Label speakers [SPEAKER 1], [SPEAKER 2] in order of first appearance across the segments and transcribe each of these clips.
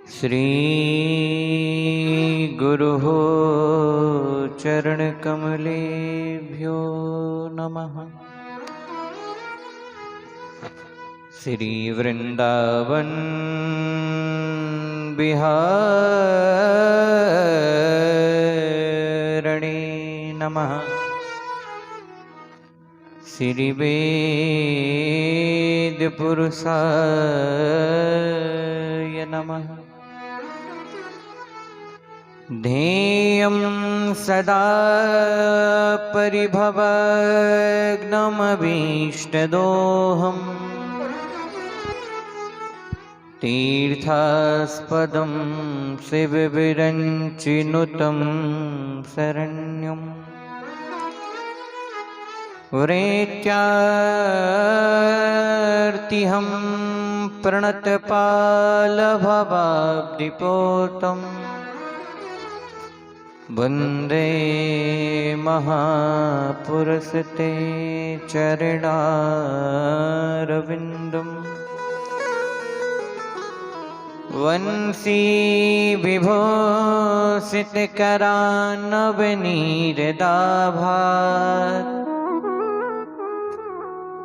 [SPEAKER 1] श्री गुरुः चरणकमलेभ्यो नमः। श्री वृंदावन बिहारणे नमः। श्री वेद पुरुषाय नमः। ध्येयं सदा परिभवग्नमभीष्टदोहम् तीर्थास्पदं शिवविरञ्चिनुतं शरण्यम् वरेत्यार्तिहं प्रणतपालभवाब्धिपोतम् वन्दे महापुरुषते चरणारविन्दम्। वंशी विभूषितकरान्नवनीरदाभात्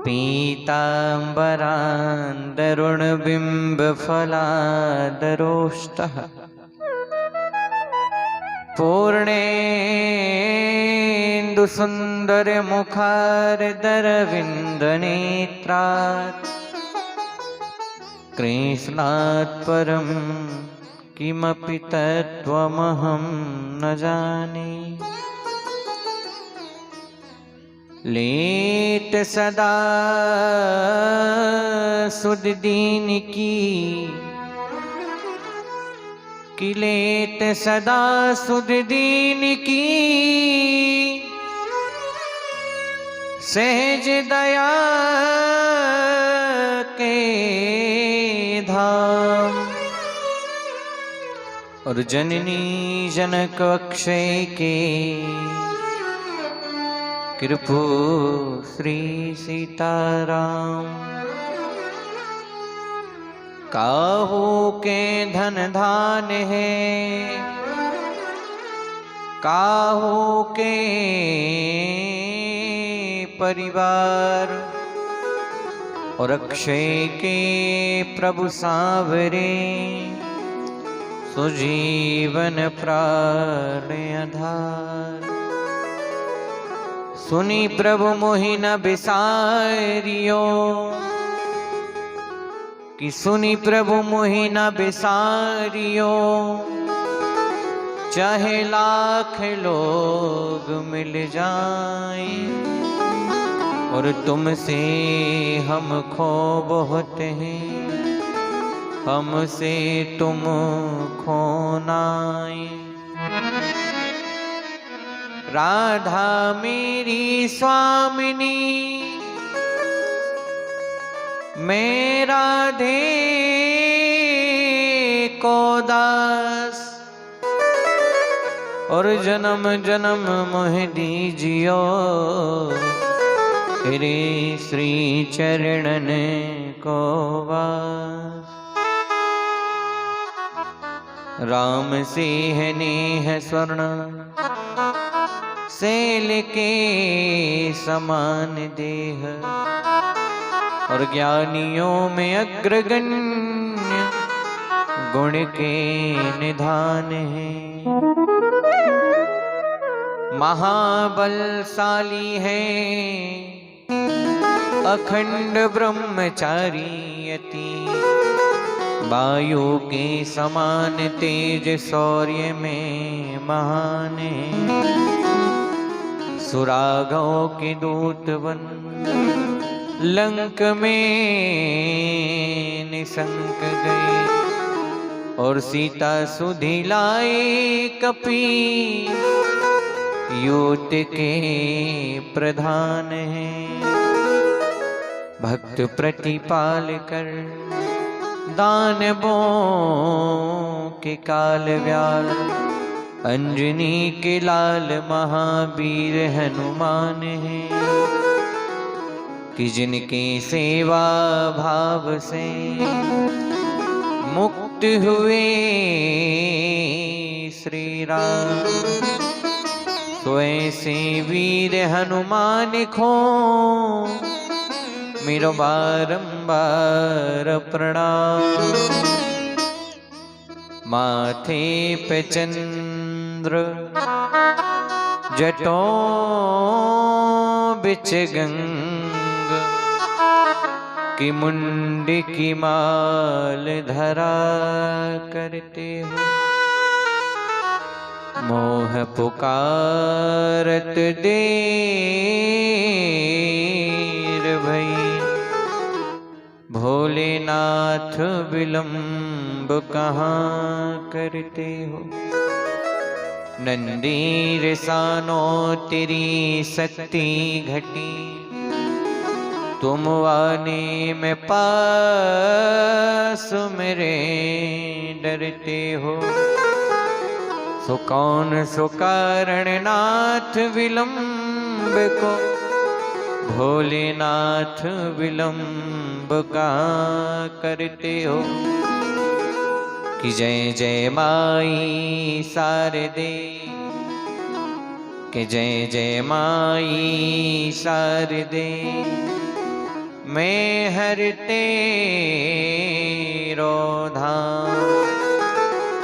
[SPEAKER 1] पीताम्बरान्दरुणबिम्बफलादरोष्टः पूर्णेन्दुसुन्दरमुखारदरविन्दनेत्रात् कृष्णात् परं किमपि तत्त्वमहं न जाने। लेत सदा सुददीन की लेत सदा सुददीन की सहज दया के धाम और जननी जनक अक्षय के कृपो श्री सीताराम। काहू के धन धान है काहू के परिवार और अक्षय के प्रभु सांवरे सुजीवन प्राण आधार। सुनी प्रभु मोहि न बिसारियो कि सुनी प्रभु मोहि न बिसारियो चाहे लाख लोग मिल जाएं और तुमसे हम खो बहुत हैं हमसे तुम खो नाए। राधा मेरी स्वामिनी मैं राधे को दास और जन्म जन्म मोह दीजियो तेरे श्री चरणन को वास। राम से है नेह स्वर्ण सेल के समान देह और ज्ञानियों में अग्रगण्य गुण के निधान है। महाबलशाली है अखंड ब्रह्मचारी अति वायु के समान तेज शौर्य में महान है। सुरागों के दूत बन लंक में निशंक गए और सीता सुधि लाए कपि युत के प्रधान हैं। भक्त प्रतिपाल कर दानवों के काल व्याल अंजनी के लाल महावीर हनुमान हैं कि जिनके सेवा भाव से मुक्त दूत हुए श्री राम। सोए से वीर हनुमान खो, मेरो बारंबार प्रणाम। माथे पे चंद्र जटों बिच गंग, कि मुंड की माल धरा करते हो। मोह पुकारत देर भई, भोलेनाथ विलंब कहाँ करते हो। नंदी रिसानो तेरी शक्ति घटी, तुम आने में पास मेरे डरते हो। सो कौन सो कारण नाथ विलंब को, भोलेनाथ विलंब कहाँ करते हो। कि जय जय माई शारदे, कि जय जय माई शारदे, मैं हरते रोधाम।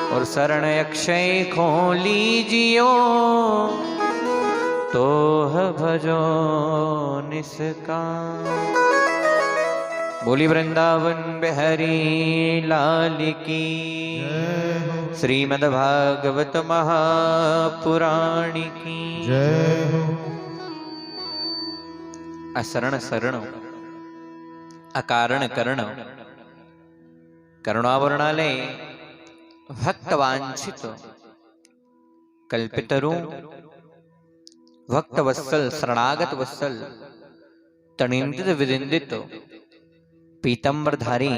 [SPEAKER 1] और शरण अक्षय खो लीजियो, तो भजो निष्काम। बोली वृंदावन बिहारी लाल की, श्रीमद्भागवत महापुराण की
[SPEAKER 2] जय हो।
[SPEAKER 1] अशरण शरण अकारण करण, करुणावर्णालय भक्तवांछित कल्पितरू, भक्त वत्सल शरणागत वत्सल, तनिंदित विदिंदित पीतंबरधारी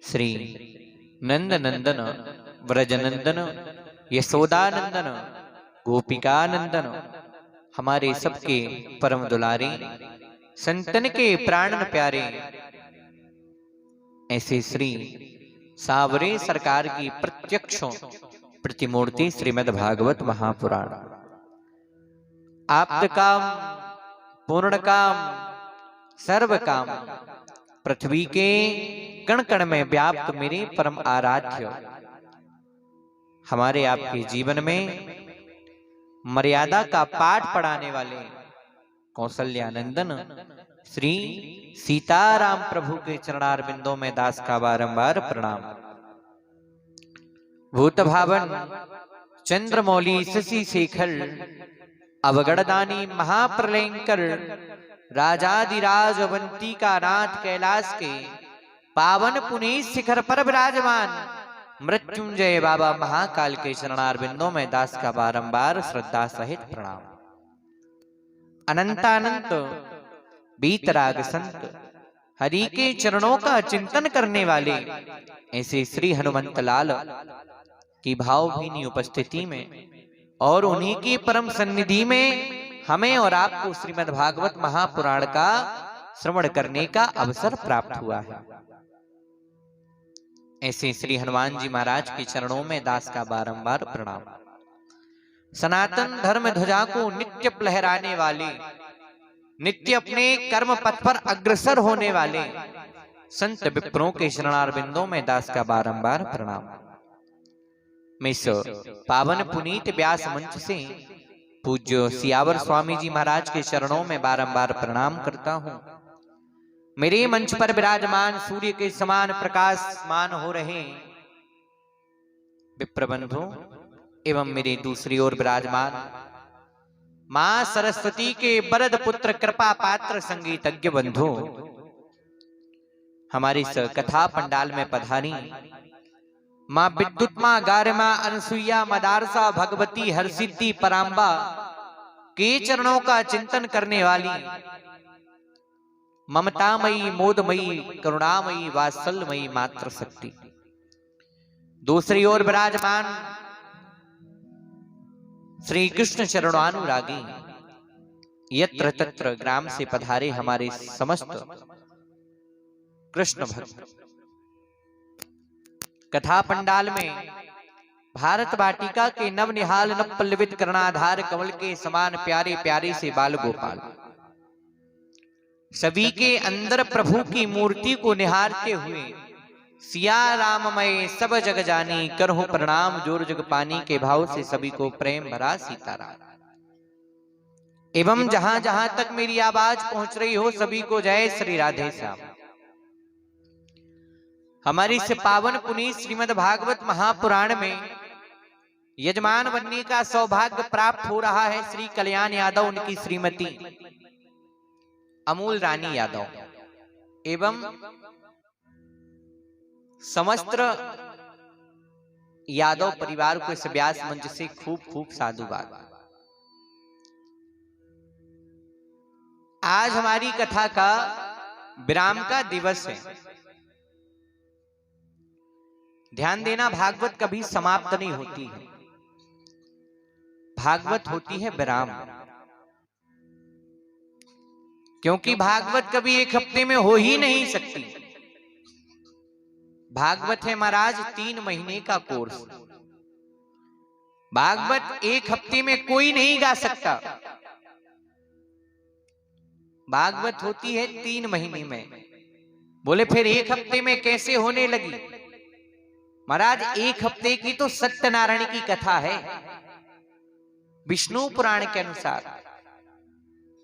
[SPEAKER 1] श्री नंदनंदन व्रजनंदन यशोदानंदन गोपिकानंदन, हमारे सबके परम दुलारे संतन के प्राण प्यारे, ऐसे श्री सावरे सरकार की प्रत्यक्ष प्रतिमूर्ति श्रीमद् भागवत महापुराण। आप्त काम पूर्ण काम सर्व काम, पृथ्वी के कण कण में व्याप्त मेरे परम आराध्य, हमारे आपके जीवन में मर्यादा का पाठ पढ़ाने वाले कौशल्यानंदन श्री सीताराम प्रभु के चरणार बिंदों में दास का बारंबार प्रणाम। भूत भावन चंद्रमौली शशि शेखर, अवगढ़दानी महाप्रलयंकर, राजाधिराज अवंतिका नाथ कैलाश के पावन पुनीत शिखर पर विराजमान मृत्युंजय बाबा महाकाल के चरणार बिंदों में दास का बारंबार श्रद्धा सहित प्रणाम। अनंतानंत बीतराग संत हरि के चरणों का चिंतन करने वाले ऐसे श्री हनुमंत लाल की भावभीनी उपस्थिति में और उन्हीं की परम सन्निधि में हमें और आपको श्रीमद् भागवत महापुराण का श्रवण करने का अवसर प्राप्त हुआ है। ऐसे श्री हनुमान जी महाराज के चरणों में दास का बारंबार प्रणाम। सनातन धर्म ध्वजा को नित्य लहराने वाले, नित्य अपने कर्म पथ पर अग्रसर होने वाले संत विप्रों के शरणार बिंदों में दास का बारंबार प्रणाम। मैं इस पावन पुनीत व्यास मंच से पूज्य सियावर स्वामी जी महाराज के चरणों में बारंबार प्रणाम करता हूँ। मेरे मंच पर विराजमान सूर्य के समान प्रकाशमान हो रहे विप्रबंधु एवं मेरे दूसरी ओर विराजमान मां सरस्वती के वरद पुत्र कृपा पात्र संगीतज्ञ बंधु, हमारी इस कथा पंडाल में पधारी मां विद्युत मां गारमा अनसुईया मदारसा भगवती हरसिद्धि पराम्बा के चरणों का चिंतन करने वाली ममतामयी मोदमयी करुणामयी वात्सल्यमयी मात्र शक्ति, दूसरी ओर विराजमान श्री कृष्ण चरणानुरागी यत्र तत्र ग्राम से पधारे हमारे समस्त कृष्ण भक्त, कथा पंडाल में भारत वाटिका के नवनिहाल नव पल्लवित कर्णाधार कमल के समान प्यारे प्यारे से बाल गोपाल सभी के अंदर प्रभु की मूर्ति को निहारते हुए सिया राममय सब जग जानी करहु प्रणाम जोर जग पानी के भाव से सभी को प्रेम भरा सीताराम। एवं जहां जहां तक मेरी आवाज पहुंच रही हो सभी को जय श्री राधे श्याम। हमारी इस पावन पुनीत श्रीमद् भागवत महापुराण में यजमान बनने का सौभाग्य प्राप्त हो रहा है श्री कल्याण यादव, उनकी श्रीमती अमूल रानी यादव एवं समस्त यादव परिवार को इस व्यास मंच से खूब खूब साधुवाद। आज हमारी कथा का विराम का दिवस है। ध्यान देना, भागवत कभी समाप्त नहीं होती है, भागवत होती है विराम। क्योंकि भागवत कभी एक हफ्ते में हो ही नहीं सकती। भागवत है महाराज 3 महीने का कोर्स। भागवत एक हफ्ते में कोई नहीं गा सकता। भागवत होती है 3 महीने में। बोले फिर एक हफ्ते में कैसे होने लगी? महाराज एक हफ्ते की तो सत्यनारायण की कथा है। विष्णु पुराण के अनुसार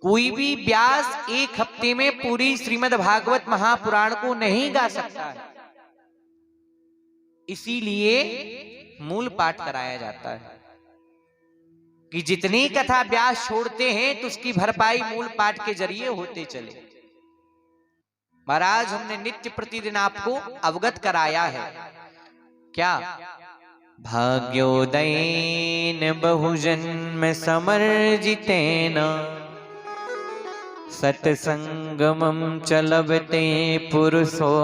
[SPEAKER 1] कोई भी व्यास एक हफ्ते में पूरी श्रीमद् भागवत महापुराण को नहीं गा सकता है। इसीलिए मूल पाठ कराया जाता है कि जितनी कथा व्यास छोड़ते हैं तो उसकी भरपाई मूल पाठ के जरिए होते चले। महाराज हमने नित्य प्रतिदिन आपको अवगत कराया है। क्या? भाग्योदयेन बहुजन्म समर्जितेन सत्संगमं च लभते पुरुषो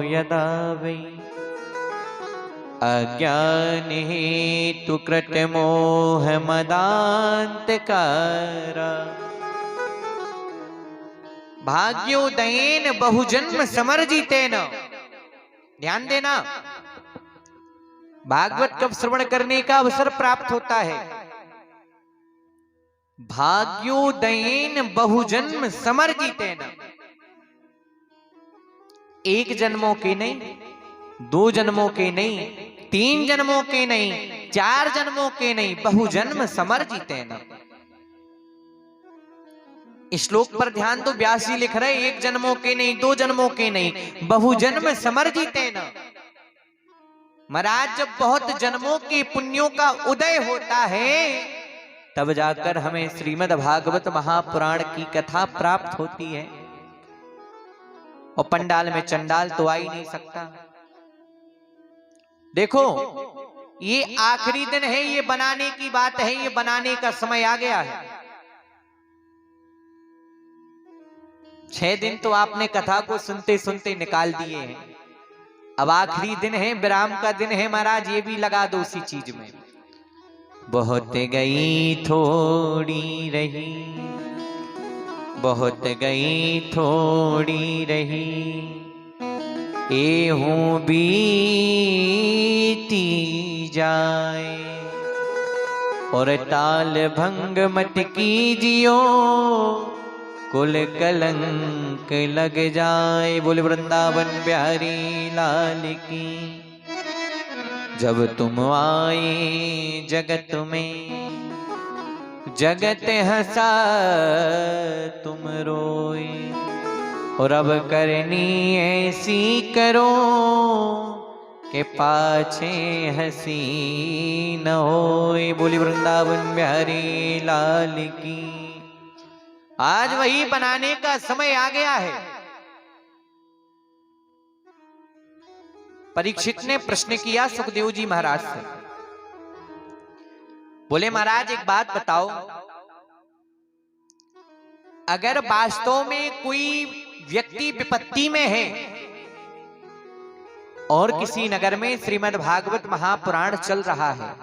[SPEAKER 1] यदा वै अज्ञान हेतु कृतमोह मदान्धकार। भाग्योदयेन बहुजन्म समर्जितेन। ध्यान देना, भागवत कब श्रवण करने का अवसर प्राप्त होता है? भाग्योदयेन बहुजन्म समर्जितेन। एक जन्मों के नहीं, 2 जन्मों के नहीं, 3 जन्मों के नहीं, 4 जन्मों के नहीं, बहुजन्म समर्जितेन। श्लोक पर ध्यान दो, व्यास जी लिख रहे 1 जन्मों के नहीं, 2 जन्मों के नहीं, बहुजन्म समर्जितेन। महाराज जब बहुत जन्मों के पुण्यों का उदय होता है तब जाकर हमें श्रीमद् भागवत महापुराण की कथा प्राप्त होती है। और पंडाल में चंडाल तो आ ही नहीं सकता। देखो, ये आखिरी दिन है, ये बनाने की बात है, ये बनाने का समय आ गया है। 6 दिन तो आपने कथा को सुनते सुनते निकाल दिए हैं। अब आखिरी दिन है, विराम का दिन है महाराज, ये भी लगा दो उसी चीज में। बहुत गई थोड़ी रही, बहुत गई थोड़ी रही, एहूं बीती जाए, और ताल भंग मत कीजियो, कुल कलंक लग जाए। बोले वृंदावन बिहारी लाल की। जब तुम आए जगत में, जगत हंसा तुम रोए, और अब करनी ऐसी करो के पाछे हंसी न होए। बोली वृंदावन बिहारी लाल की। आज वही बनाने का समय आ गया है। परीक्षित ने प्रश्न किया सुखदेव जी महाराज से। बोले महाराज एक बात बताओ, अगर वास्तव में कोई व्यक्ति विपत्ति में है और किसी नगर में श्रीमद् भागवत महापुराण चल रहा है,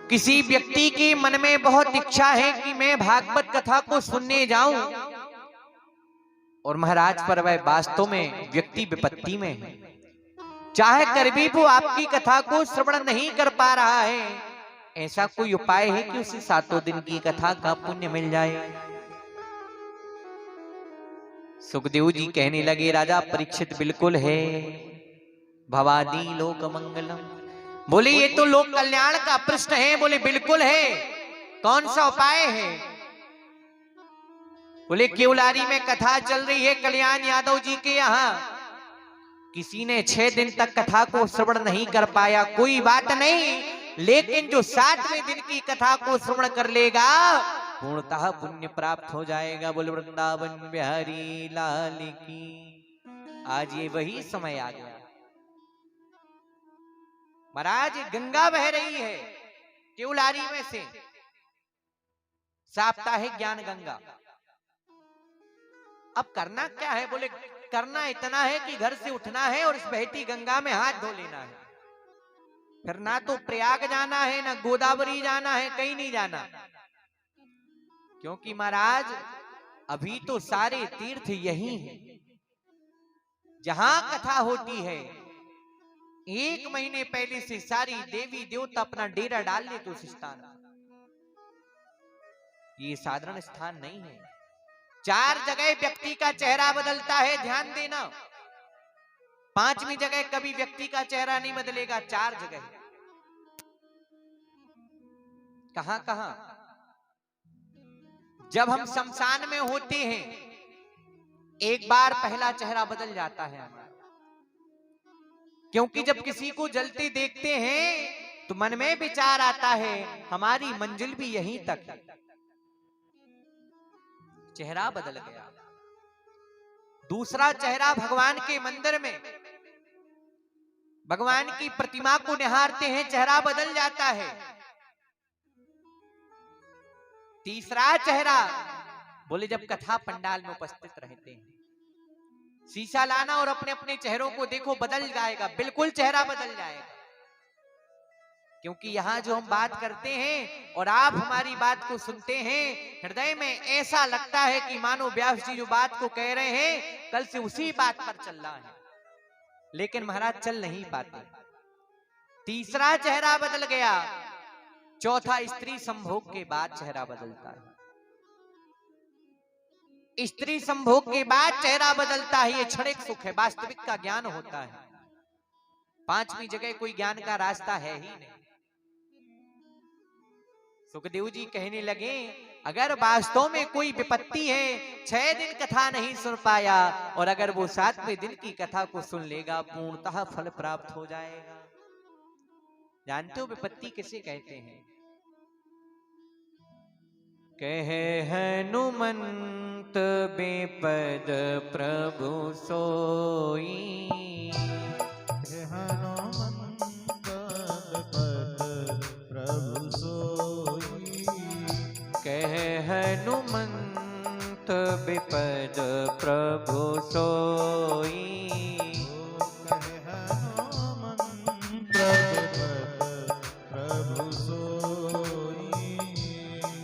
[SPEAKER 1] किसी व्यक्ति के मन में बहुत इच्छा है कि मैं भागवत कथा को सुनने जाऊं, और महाराज पर वह वास्तव में व्यक्ति विपत्ति में है, चाहे कर भी वो आपकी कथा को श्रवण नहीं कर पा रहा है, ऐसा कोई उपाय है कि उसे 7 दिन की कथा का पुण्य मिल जाए? सुखदेव जी कहने लगे, राजा परीक्षित बिल्कुल है, भवादी लोक मंगलम। बोले ये तो लोक कल्याण का प्रश्न है। बोले बिल्कुल है, कौन सा उपाय है? बोले केवलारी में कथा चल रही है कल्याण यादव जी के यहाँ, किसी ने 6 दिन तक कथा को श्रवण नहीं कर पाया, कोई बात नहीं, लेकिन जो 7वें दिन की कथा को श्रवण कर लेगा पूर्णतः पुण्य प्राप्त हो जाएगा। बोले वृंदावन बिहारी लाल की। आज ये वही समय आ गया। महाराज गंगा बह रही है केवलारी में से, साप्ताहिक ज्ञान गंगा। अब करना क्या है? बोले करना इतना है कि घर से उठना है और इस बहती गंगा में हाथ धो लेना है। फिर ना तो प्रयाग जाना है, ना गोदावरी जाना है, कहीं नहीं जाना, क्योंकि महाराज अभी तो सारे तीर्थ यही हैं जहां कथा होती है। 1 महीने पहले से सारी देवी देवता अपना डेरा डाल ले तो उस स्थान, ये साधारण स्थान नहीं है। 4 जगह व्यक्ति का चेहरा बदलता है, ध्यान देना। 5वीं जगह कभी व्यक्ति का चेहरा नहीं बदलेगा, 4 जगह। कहां कहां? जब हम शमशान में होते हैं, एक बार पहला चेहरा बदल जाता है, क्योंकि जब किसी को जलते देखते हैं तो मन में विचार आता है हमारी मंजिल भी यहीं तक है। चेहरा बदल गया। दूसरा चेहरा भगवान के मंदिर में भगवान की प्रतिमा को निहारते हैं, चेहरा बदल जाता है। तीसरा चेहरा, बोले जब कथा पंडाल में उपस्थित रहते हैं, शीशा लाना और अपने अपने चेहरों को देखो, बदल जाएगा, बिल्कुल चेहरा बदल जाएगा। क्योंकि यहां जो हम बात करते हैं और आप हमारी बात को सुनते हैं, हृदय में ऐसा लगता है कि मानो व्यास जी जो बात को कह रहे हैं कल से उसी बात पर चल रहा है, लेकिन महाराज चल नहीं पाते। तीसरा चेहरा बदल गया। चौथा, स्त्री संभोग के बाद चेहरा बदलता है। स्त्री संभोग के बाद चेहरा बदलता है, ये क्षणिक सुख है, वास्तविक का ज्ञान होता है। 5वीं जगह कोई ज्ञान का रास्ता है ही नहीं। सुखदेव जी कहने लगे, अगर वास्तव में कोई विपत्ति है, 6 दिन कथा नहीं सुन पाया, और अगर वो 7वें दिन की कथा को सुन लेगा पूर्णतः फल प्राप्त हो जाएगा। जानते हो विपत्ति किसे कहते हैं? कहे हनुमंत बेपद प्रभु सोई,
[SPEAKER 2] हनुमंत बेपद प्रभु सोई,
[SPEAKER 1] कहे हनुमंत बेपद प्रभु सोई,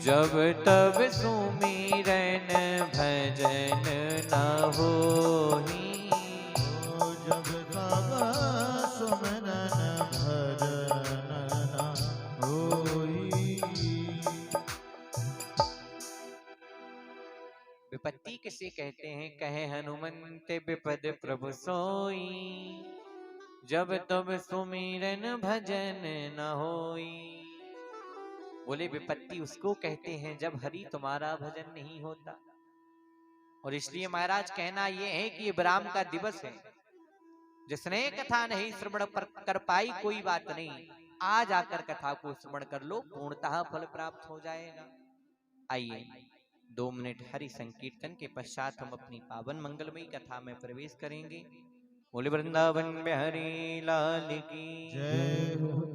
[SPEAKER 1] जब तब सुमिरन भजन न होई,
[SPEAKER 2] जब तब सुमिरन भजन न होई।
[SPEAKER 1] विपत्ति किसे कहते हैं? कहे हनुमंत विपद प्रभु सोई, जब तब सुमिरन भजन न होई। बोले विपत्ति उसको कहते हैं जब हरि तुम्हारा भजन नहीं होता। और इसलिए महाराज कहना यह है कि ये ब्राह्म का दिवस है, जिसने कथा नहीं श्रवण कर पाई कोई बात नहीं, आज आकर कथा को श्रवण कर लो, पूर्णतः फल प्राप्त हो जाएगा। आइए 2 मिनट हरि संकीर्तन के पश्चात हम अपनी पावन मंगलमयी कथा में प्रवेश करेंगे। बोले वृंदावन बिहारी लाल की जय।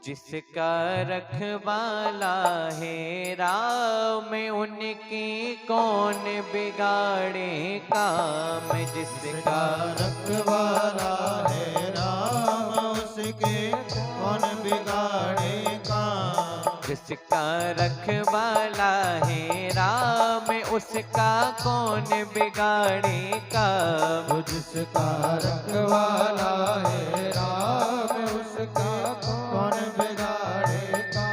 [SPEAKER 1] जिसका रखवाला है राम, उनकी कौन बिगाड़े काम। जिसका
[SPEAKER 2] रखवाला है राम, उसके कौन बिगाड़े काम।
[SPEAKER 1] जिसका रखवाला है राम, उसका कौन बिगाड़ेगा।
[SPEAKER 2] वो जिसका रखवाला है राम उसका कौन बिगाड़ेगा।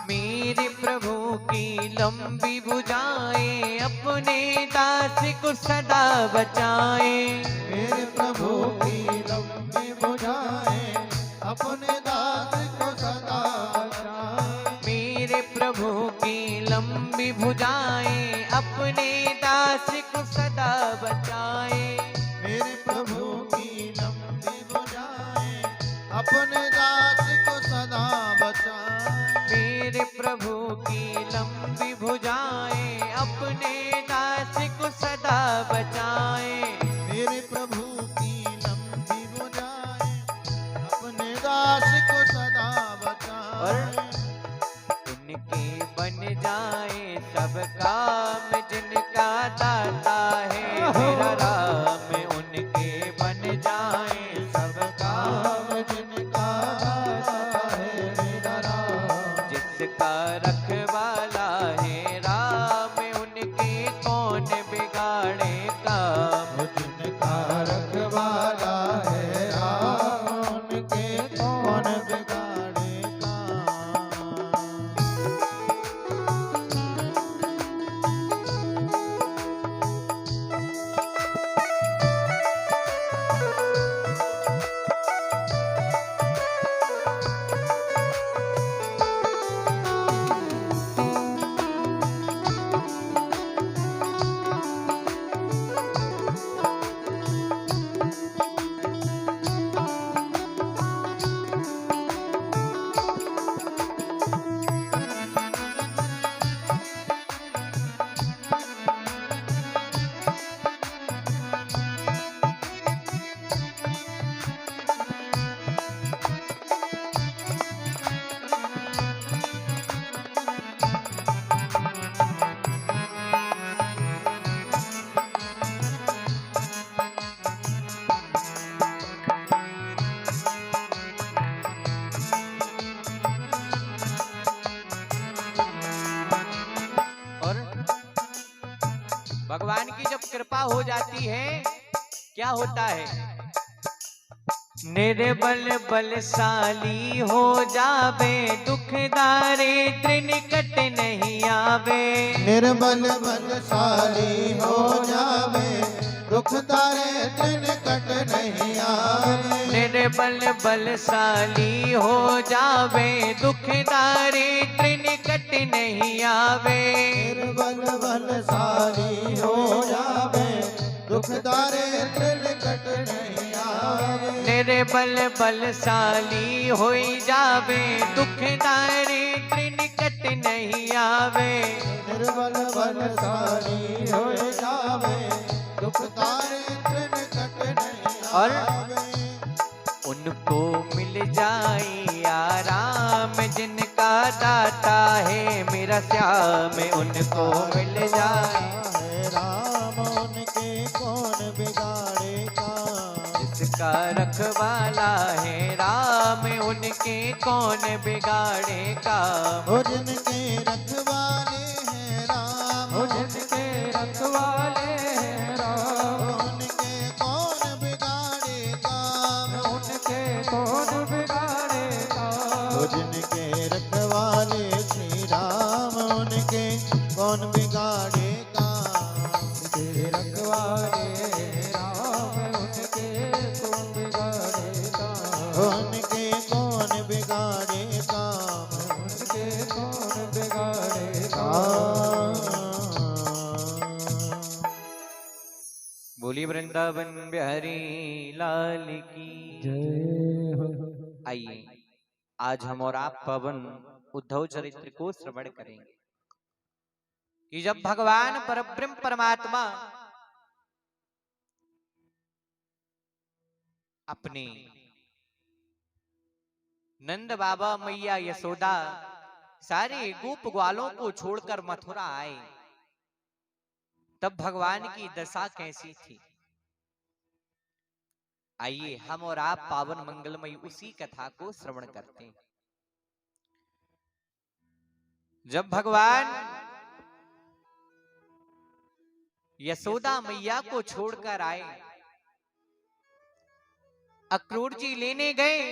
[SPEAKER 1] मेरे प्रभु की लंबी भुजाएं अपने दास को सदा बचाए।
[SPEAKER 2] मेरे प्रभु की लंबी भुजाएं अपने दास को सदा बचाए।
[SPEAKER 1] मेरे प्रभु की लंबी भुजाएं अपने दास को सदा बचाए।
[SPEAKER 2] मेरे प्रभु की लंबी भुजाएं अपने दास को सदा बचाए।
[SPEAKER 1] मेरे प्रभु की लंबी भुजाएं अपने दास को सदा बचाए।
[SPEAKER 2] मेरे प्रभु की लंबी भुजाएं अपने दास को सदा बचाए।
[SPEAKER 1] उनके बन जाए सब काम जिनका दाता है मेरा राम। उनके बन जाए सब काम
[SPEAKER 2] जिनका दाता है मेरा राम।
[SPEAKER 1] जिसका रखवाला है राम। उनके कौन बिगाड़े काम।
[SPEAKER 2] जिनका रखवाला है राम उनके कौन बिगाड़ेगा।
[SPEAKER 1] भगवान की जब कृपा हो जाती है क्या होता है। निर्बल बलशाली हो जावे दुखदारे त्रिनिकट नहीं आवे।
[SPEAKER 2] निर्बल बलशाली हो जावे दुख तारे त्रिनिकट नहीं आवे।
[SPEAKER 1] निर्बल बलशाली हो जावे दुखदारे त्रिनिकट नहीं आवे।
[SPEAKER 2] निर्बल बलशाली हो जावे दुख तारे त्रिनिकट नहीं आवे।
[SPEAKER 1] निर्बल बलशाली हो जावे दुखदारे त्रिनिकट नहीं आवे।
[SPEAKER 2] निर्बल बलशाली हो जावे दुख तारे त्रिनिकट नहीं
[SPEAKER 1] और
[SPEAKER 2] आवे।
[SPEAKER 1] उनको मिल जाए आराम जिनका दाता है मेरा श्याम। उनको मिल जाए
[SPEAKER 2] राम उनके कौन बिगाड़ेगा।
[SPEAKER 1] जिसका रखवाला है राम। उनके कौन बिगाड़े काम।
[SPEAKER 2] हो जिनके रखवाले हैं राम।
[SPEAKER 1] हो जिनके रखवाले हैं राम।
[SPEAKER 2] उनके कौन बिगाड़े काम।
[SPEAKER 1] उनके कौन बिगाड़े काम।
[SPEAKER 2] हो जिनके रखवाले श्री राम उनके कौन बिगाड़े काम।
[SPEAKER 1] जिनके रखवाले राम। उनके कौन बिगाड़े काम।
[SPEAKER 2] उनके कौन बिगाड़े काम।
[SPEAKER 1] उनके कौन बिगाड़े बोली वृंदावन बिहारी लाल की
[SPEAKER 2] जय हो।
[SPEAKER 1] आइए आज हम और आप पावन उद्धव चरित्र को श्रवण करेंगे कि जब भगवान परब्रह्म परमात्मा अपने नंद बाबा मैया यशोदा सारे गोप ग्वालों को छोड़कर मथुरा आए, तब भगवान की दशा कैसी थी। आइए हम और आप पावन मंगलमयी उसी कथा को श्रवण करते हैं। जब भगवान यशोदा मैया को छोड़कर आए, अक्रूर जी लेने गए,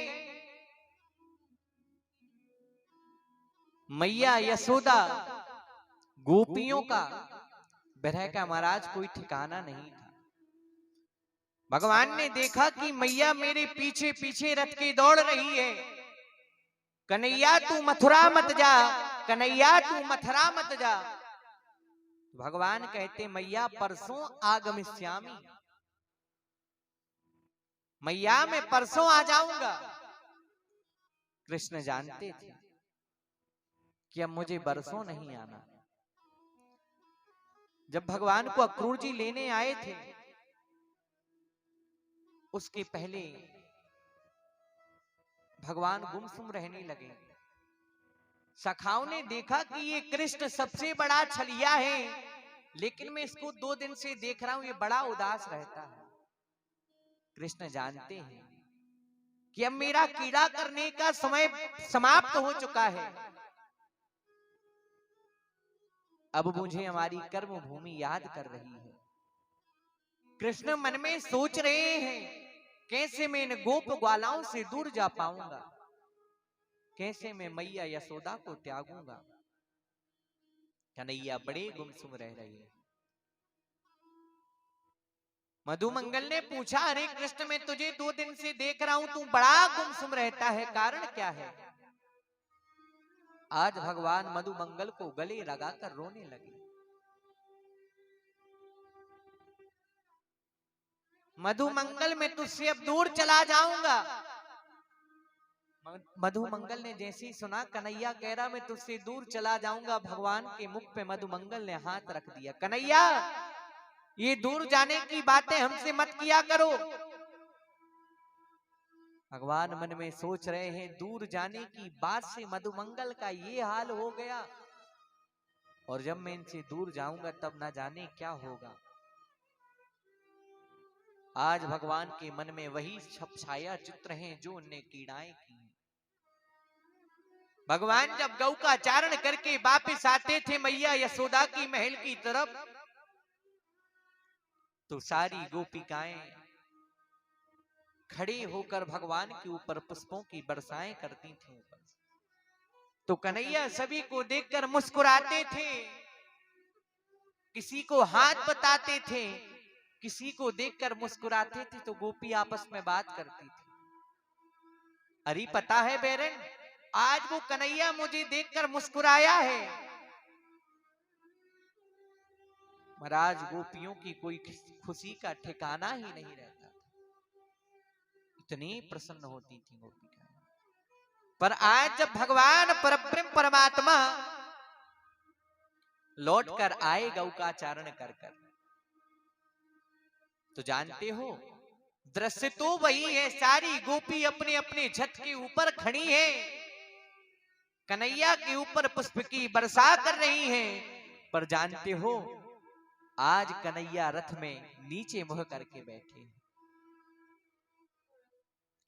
[SPEAKER 1] मैया यशोदा गोपियों का विरह का महाराज कोई ठिकाना नहीं था। भगवान ने देखा कि मैया मेरे पीछे पीछे रथ के दौड़ रही है, कन्हैया तू मथुरा मत जा, कन्हैया तू मथुरा मत जा। भगवान कहते मैया परसों आगमिष्यामि, मैया मैं परसों आ जाऊंगा। कृष्ण जानते थे कि अब मुझे बरसों नहीं आना। जब भगवान को अक्रूर जी लेने आए थे, उसके पहले भगवान गुमसुम रहने लगे। सखाओं ने देखा कि ये कृष्ण सबसे बड़ा छलिया है, लेकिन मैं इसको 2 दिन से देख रहा हूं, ये बड़ा उदास रहता है। कृष्ण जानते हैं कि अब मेरा कीड़ा करने का समय समाप्त हो चुका है, अब मुझे हमारी कर्म भूमि याद कर रही है। कृष्ण मन में सोच रहे हैं कैसे मैं इन गोप ग्वालाओं से दूर जा पाऊंगा, कैसे मैं मैया यशोदा को त्यागूंगा। कन्हैया बड़े गुमसुम रह रहे हैं। मधुमंगल ने पूछा, अरे कृष्ण मैं तुझे 2 दिन से देख रहा हूं, तू बड़ा गुमसुम रहता है, कारण क्या है। आज भगवान मधुमंगल को गले लगाकर रोने लगे। मधुमंगल मैं तुझसे अब दूर चला जाऊंगा। मधुमंगल ने जैसे ही सुना कन्हैया कह रहा मैं तुझसे दूर चला जाऊंगा, भगवान के मुख पे मधुमंगल ने हाथ रख दिया। कन्हैया ये दूर जाने की बातें हमसे मत किया करो। भगवान मन में सोच रहे हैं दूर जाने की बात से मधुमंगल का ये हाल हो गया, और जब मैं इनसे दूर जाऊंगा तब ना जाने क्या होगा। आज भगवान के मन में वही छाया चित्र हैं जो उनने कीड़ाएं की। भगवान जब गौ का चारण करके वापिस आते थे मैया यशोदा की महल की तरफ, तो सारी गोपिकाएं खड़े होकर भगवान के ऊपर पुष्पों की बरसाएं करती थीं। तो कन्हैया सभी को देखकर मुस्कुराते थे, किसी को हाथ बताते थे, किसी को देखकर मुस्कुराते थे, तो गोपी आपस में बात करती थी। अरे पता है बेरन, आज वो कन्हैया मुझे देखकर मुस्कुराया है। महाराज गोपियों की कोई खुशी का ठिकाना ही नहीं रहता था, इतनी प्रसन्न होती थी गोपिकाएं। पर आज जब भगवान परब्रह्म परमात्मा लौट कर आए गौ का चारण कर कर, तो जानते हो दृश्य तो वही है, सारी गोपी अपने अपने छत के ऊपर खड़ी है, कन्हैया के ऊपर पुष्प की वर्षा कर रही हैं। पर जानते हो आज कन्हैया रथ में नीचे मुंह करके बैठे,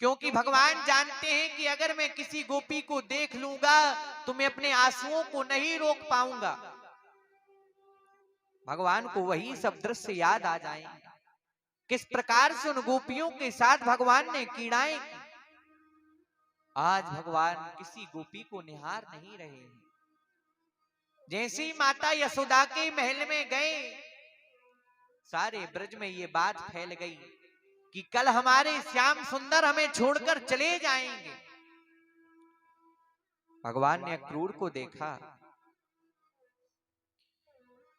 [SPEAKER 1] क्योंकि भगवान जानते हैं कि अगर मैं किसी गोपी को देख लूंगा तो मैं अपने आंसुओं को नहीं रोक पाऊंगा। भगवान को वही सब दृश्य याद आ जाएंगे, किस प्रकार से उन गोपियों के साथ भगवान ने कीड़ाएं की। आज भगवान किसी गोपी को निहार नहीं रहे हैं। जैसे ही माता यशोदा के महल में गए, सारे ब्रज में ये बात फैल गई कि कल हमारे श्याम सुंदर हमें छोड़कर चले जाएंगे। भगवान ने अक्रूर को देखा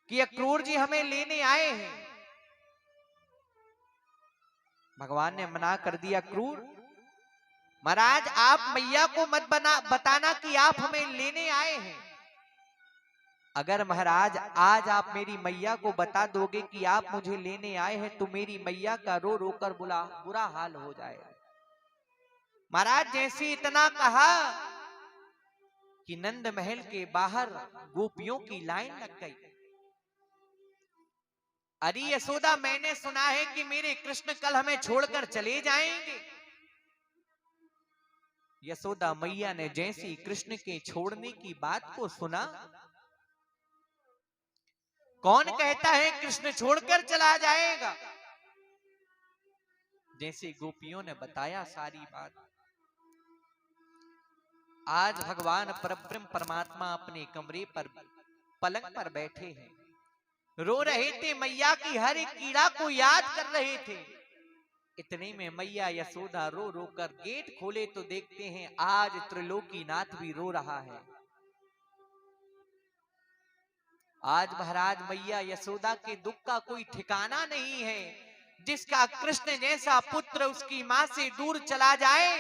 [SPEAKER 1] कि अक्रूर जी हमें लेने आए हैं। भगवान ने मना कर दिया, अक्रूर महाराज आप मैया को मत बताना कि आप हमें लेने आए हैं। अगर महाराज आज आप मेरी मैया को बता दोगे कि आप मुझे लेने आए हैं तो मेरी मैया का रो रो कर बुरा हाल हो जाएगा। महाराज जैसे इतना कहा कि नंद महल के बाहर गोपियों की लाइन लग गई। अरे यशोदा, मैंने सुना है कि मेरे कृष्ण कल हमें छोड़कर चले जाएंगे। यशोदा मैया ने जैसी कृष्ण के छोड़ने की बात को सुना, कौन कहता है कृष्ण छोड़कर चला जाएगा। जैसे गोपियों ने बताया सारी बात, आज भगवान परब्रह्म परमात्मा अपने कमरे पर पलंग पर बैठे हैं, रो रहे थे, मैया की हर एक कीड़ा को याद कर रहे थे। इतने में मैया यशोदा रो रो कर गेट खोले तो देखते हैं आज त्रिलोकीनाथ भी रो रहा है। आज महाराज मैया यशोदा के दुख का कोई ठिकाना नहीं है। जिसका कृष्ण जैसा पुत्र उसकी मां से दूर चला जाए,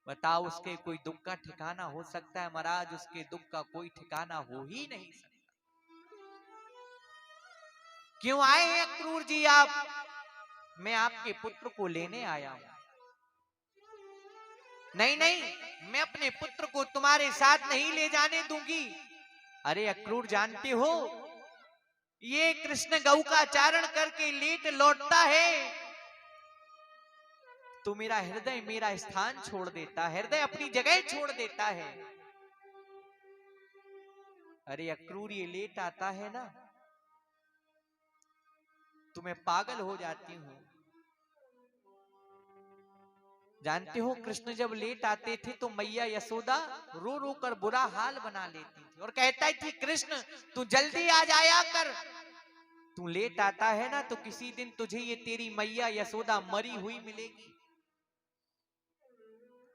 [SPEAKER 1] बताओ उसके कोई दुख का ठिकाना हो सकता है? महाराज उसके दुख का कोई ठिकाना हो ही नहीं सकता। क्यों आए हैं अक्रूर जी आप? मैं आपके पुत्र को लेने आया हूं। नहीं नहीं, मैं अपने पुत्र को तुम्हारे साथ नहीं ले जाने दूंगी। अरे अक्रूर, जानते हो ये कृष्ण गौ का चारण करके लेट लौटता है तो मेरा हृदय मेरा स्थान छोड़ देता है, हृदय अपनी जगह छोड़ देता है। अरे अक्रूर, ये लेट आता है ना तो मैं पागल हो जाती हूं। जानते हो कृष्ण जब लेट आते थे तो मैया यशोदा रो रो कर बुरा हाल बना लेती थी और कहता थी, कृष्ण तू जल्दी आ जाया कर, तू लेट आता है ना तो किसी दिन तुझे ये तेरी मैया यशोदा मरी हुई मिलेगी।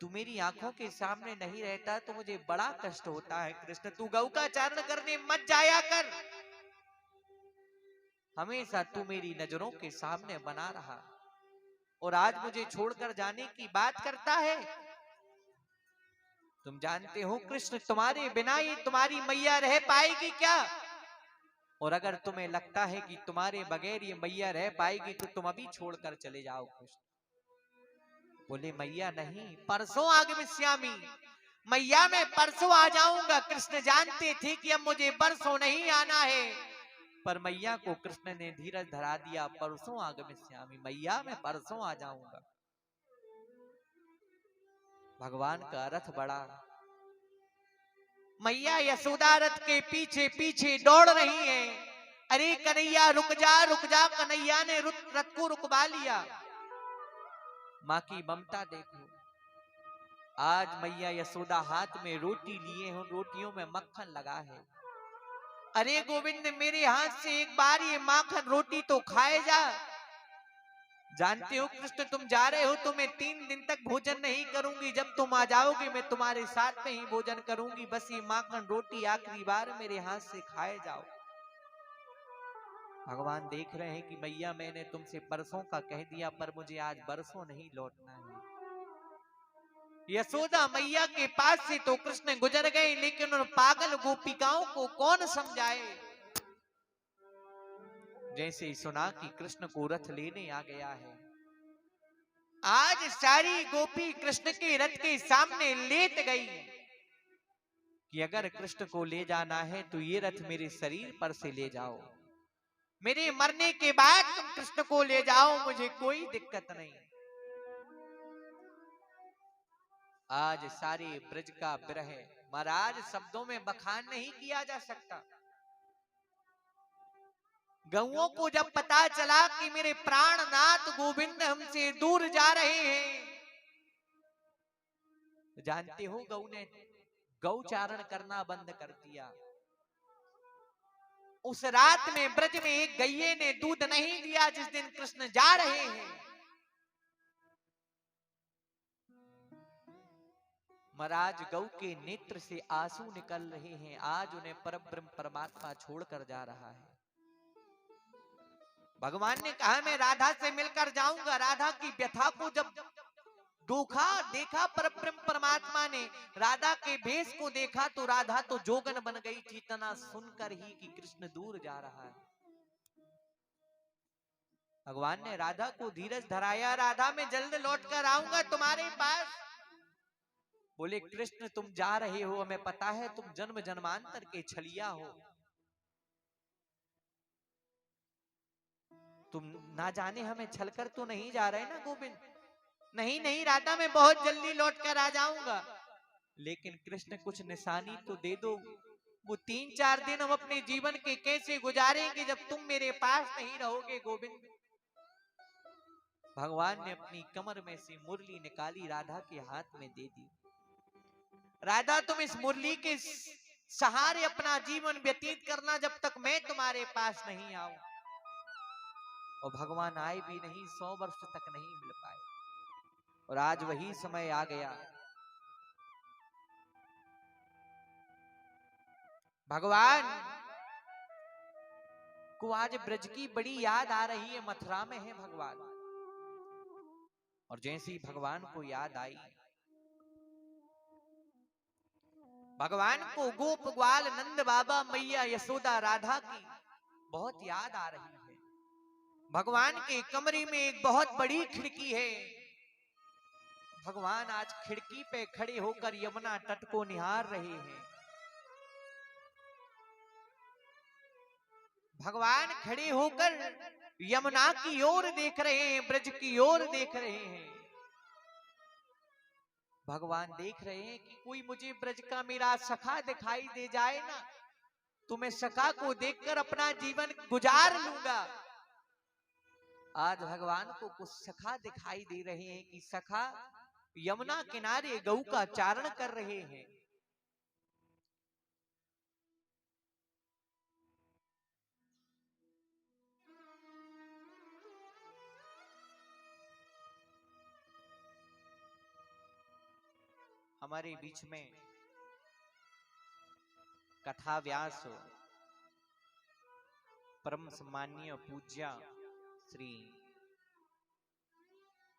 [SPEAKER 1] तू मेरी आंखों के सामने नहीं रहता तो मुझे बड़ा कष्ट होता है। कृष्ण तू गौ का चारण करने मत जाया कर, हमेशा तू मेरी नजरों के सामने बना रहा और आज मुझे छोड़कर जाने की बात करता है। तुम जानते हो कृष्ण, तुम्हारे बिना ये तुम्हारी मैया रह पाएगी क्या? और अगर तुम्हें लगता है कि तुम्हारे बगैर ये मैया रह पाएगी तो तुम अभी छोड़कर चले जाओ। कृष्ण बोले, मैया नहीं, परसों आगमिष्यामि, मैया मैं परसों आ जाऊंगा। कृष्ण जानते थे कि अब मुझे परसों नहीं आना है, पर मैया को कृष्ण ने धीरज धरा दिया। परसों आगमिष्यामि, मैया मैं परसों आ जाऊंगा। भगवान का रथ बढ़ा, मैया यशोदा रथ के पीछे पीछे दौड़ रही है। अरे कन्हैया रुक जा, कन्हैया ने रथ को रुकवा लिया। मां की ममता देखो, आज मैया यशोदा हाथ में रोटी लिए हो, रोटियों में मक्खन लगा है। अरे गोविंद, मेरे हाथ से एक बार ये माखन रोटी तो खाए जा। जानते हो कृष्ण, तुम जा रहे हो तो मैं 3 दिन तक भोजन नहीं करूंगी, जब तुम आ जाओगे मैं तुम्हारे साथ में ही भोजन करूंगी। बस ये माखन रोटी आखिरी बार मेरे हाथ से खाए जाओ। भगवान देख रहे हैं कि मैया मैंने तुमसे परसों का कह दिया, पर मुझे आज बरसों नहीं लौटना है। यशोदा मैया के पास से तो कृष्ण गुजर गए, लेकिन उन पागल गोपिकाओं को कौन समझाए। जैसे ही सुना कि कृष्ण को रथ लेने आ गया है, आज सारी गोपी कृष्ण के रथ के सामने लेट गई कि अगर कृष्ण को ले जाना है तो ये रथ मेरे शरीर पर से ले जाओ, मेरे मरने के बाद तुम कृष्ण को ले जाओ, मुझे कोई दिक्कत नहीं। आज सारे ब्रज का विरह महाराज शब्दों में बखान नहीं किया जा सकता। गौओं को जब पता चला कि मेरे प्राणनाथ गोविंद हमसे दूर जा रहे हैं, जानते हो गौ ने गौचारण करना बंद कर दिया। उस रात में ब्रज में एक गैये ने दूध नहीं दिया जिस दिन कृष्ण जा रहे हैं। महाराज गौ के नेत्र से आंसू निकल रहे हैं, आज उन्हें परब्रह्म परमात्मा छोड़कर जा रहा है। भगवान ने कहा मैं राधा से मिलकर जाऊंगा। राधा की व्यथा को जब देखा परब्रह्म परमात्मा ने राधा के भेष को देखा तो राधा तो जोगन बन गई थी तना सुनकर ही कि कृष्ण दूर जा रहा है। भगवान ने राधा को धीरज धराया, राधा मैं जल्द लौट कर आऊंगा तुम्हारे पास। बोले कृष्ण तुम जा रहे हो, हमें पता है तुम जन्म जन्मांतर के छलिया हो, तुम ना जाने हमें छलकर तो नहीं जा रहे ना गोविंद। नहीं नहीं राधा मैं बहुत जल्दी लौट कर आ जाऊंगा, लेकिन कृष्ण कुछ निशानी तो दे दो। वो 3-4 दिन हम अपने जीवन के कैसे गुजारेंगे जब तुम मेरे पास नहीं रहोगे गोविंद। भगवान ने अपनी कमर में से मुरली निकाली, राधा के हाथ में दे दी। राधा तुम इस मुरली के सहारे अपना जीवन व्यतीत करना जब तक मैं तुम्हारे पास नहीं आऊं। और भगवान आए भी नहीं, 100 वर्ष तक नहीं मिल पाए। और आज वही समय आ गया। भगवान को आज ब्रज की बड़ी याद आ रही है, मथुरा में है भगवान। और जैसे ही भगवान को याद आई, भगवान को गोप ग्वाल नंद बाबा मैया यशोदा राधा की बहुत याद आ रही है। भगवान के कमरे में एक बहुत बड़ी खिड़की है। भगवान आज खिड़की पे खड़े होकर यमुना तट को निहार रहे हैं। भगवान खड़े होकर यमुना की ओर देख रहे हैं, ब्रज की ओर देख रहे हैं। भगवान देख रहे हैं कि कोई मुझे ब्रज का मेरा सखा दिखाई दे जाए ना, तो मैं सखा को देखकर अपना जीवन गुजार लूंगा। आज भगवान को कुछ सखा दिखाई दे रहे हैं कि सखा यमुना किनारे गऊ का चारण कर रहे हैं। हमारे बीच में कथा व्यास परम सम्मानीय पूज्य श्री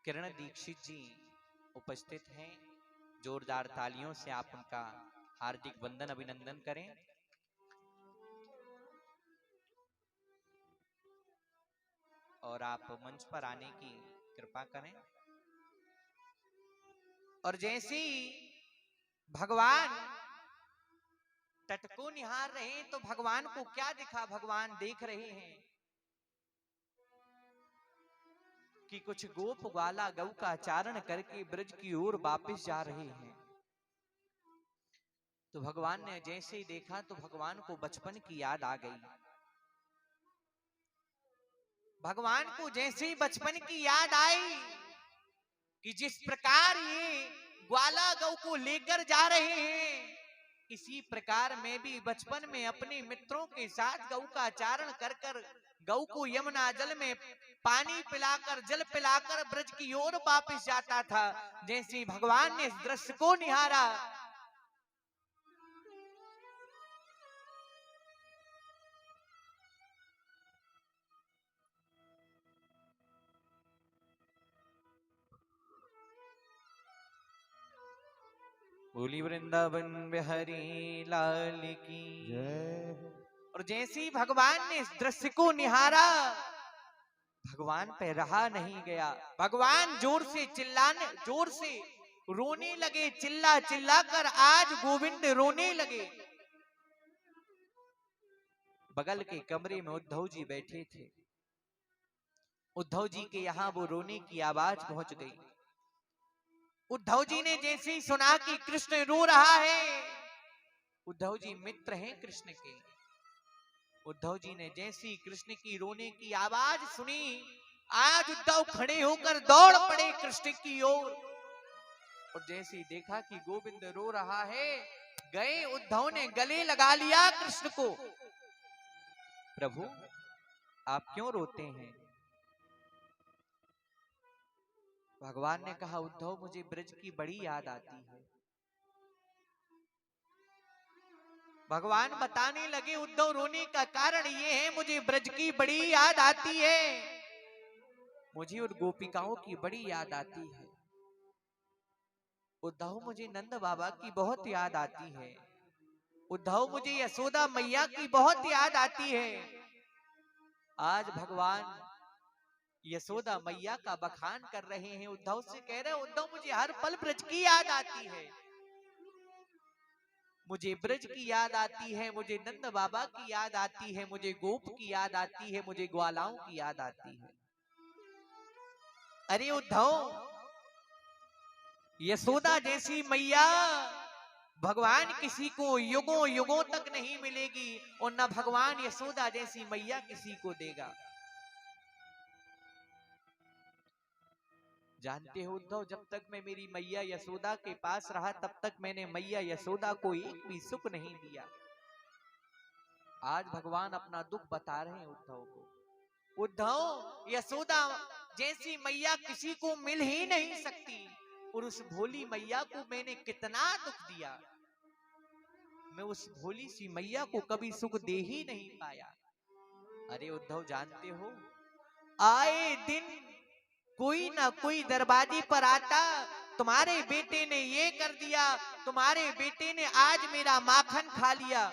[SPEAKER 1] किरण दीक्षित जी उपस्थित हैं। जोरदार तालियों से आप उनका हार्दिक वंदन अभिनंदन करें। और आप मंच पर आने की कृपा करें। और जैसे भगवान तट को निहार रहे हैं तो भगवान को क्या दिखा, भगवान देख रहे हैं कि कुछ गोप ग्वाला गौ का चारण करके ब्रज की ओर वापस जा रहे हैं। तो भगवान ने जैसे ही देखा तो भगवान को बचपन की याद आ गई। भगवान को जैसे ही बचपन की याद आई कि जिस प्रकार ये ग्वाला गौ को लेकर जा रहे हैं, इसी प्रकार मैं भी बचपन में अपने मित्रों के साथ गौ का चारण कर कर गौ को यमुना जल में पानी पिलाकर जल पिलाकर ब्रज की ओर वापस जाता था। जैसे भगवान ने इस दृश्य को निहारा, बोली वृंदावन बिहारी लाल की
[SPEAKER 2] जय।
[SPEAKER 1] और जैसे ही भगवान ने इस दृश्य को निहारा, भगवान पे रहा नहीं गया। भगवान जोर से रोने लगे, चिल्ला चिल्ला कर आज गोविंद रोने लगे। बगल के कमरे में उद्धव जी बैठे थे। उद्धव जी के यहां वो रोने की आवाज पहुंच गई। उद्धव जी ने जैसे ही सुना कि कृष्ण रो रहा है, उद्धव जी मित्र हैं कृष्ण के, उद्धव जी ने जैसे ही कृष्ण की रोने की आवाज सुनी, आज उद्धव खड़े होकर दौड़ पड़े कृष्ण की ओर। और जैसे ही देखा कि गोविंद रो रहा है, गए उद्धव ने गले लगा लिया कृष्ण को। प्रभु आप क्यों रोते हैं? भगवान ने कहा उद्धव मुझे ब्रज की बड़ी याद आती है। भगवान बताने लगे उद्धव रोने का कारण ये है, मुझे ब्रज की बड़ी याद आती है, मुझे उन गोपिकाओं की बड़ी याद आती है। उद्धव मुझे नंद बाबा की बहुत याद आती है, उद्धव मुझे यशोदा मैया की बहुत याद आती है। आज भगवान यशोदा मैया का बखान कर रहे हैं, उद्धव से कह रहे हैं उद्धव मुझे हर पल ब्रज की याद आती है, मुझे ब्रज की याद आती है, मुझे नंद बाबा की याद आती है, मुझे गोप की याद आती है, मुझे ग्वालाओं की याद आती है। अरे उद्धव, यशोदा जैसी मैया भगवान किसी को युगों युगों तक नहीं मिलेगी और न भगवान यशोदा जैसी मैया किसी को देगा। जानते हो उद्धव, जब तक मैं मेरी मैया यशोदा के पास रहा तब तक मैंने मैया यशोदा को एक भी सुख नहीं दिया। आज भगवान अपना दुख बता रहे हैं उद्धव को। उद्धव, यशोदा जैसी मैया किसी को मिल ही नहीं सकती और उस भोली मैया को मैंने कितना दुख दिया। मैं उस भोली सी मैया को कभी सुख दे ही नहीं पाया। अरे उद्धव, जानते हो आए दिन कोई ना कोई दरवाजे पर आता, तुम्हारे बेटे ने ये कर दिया, तुम्हारे बेटे ने आज मेरा माखन खा लिया।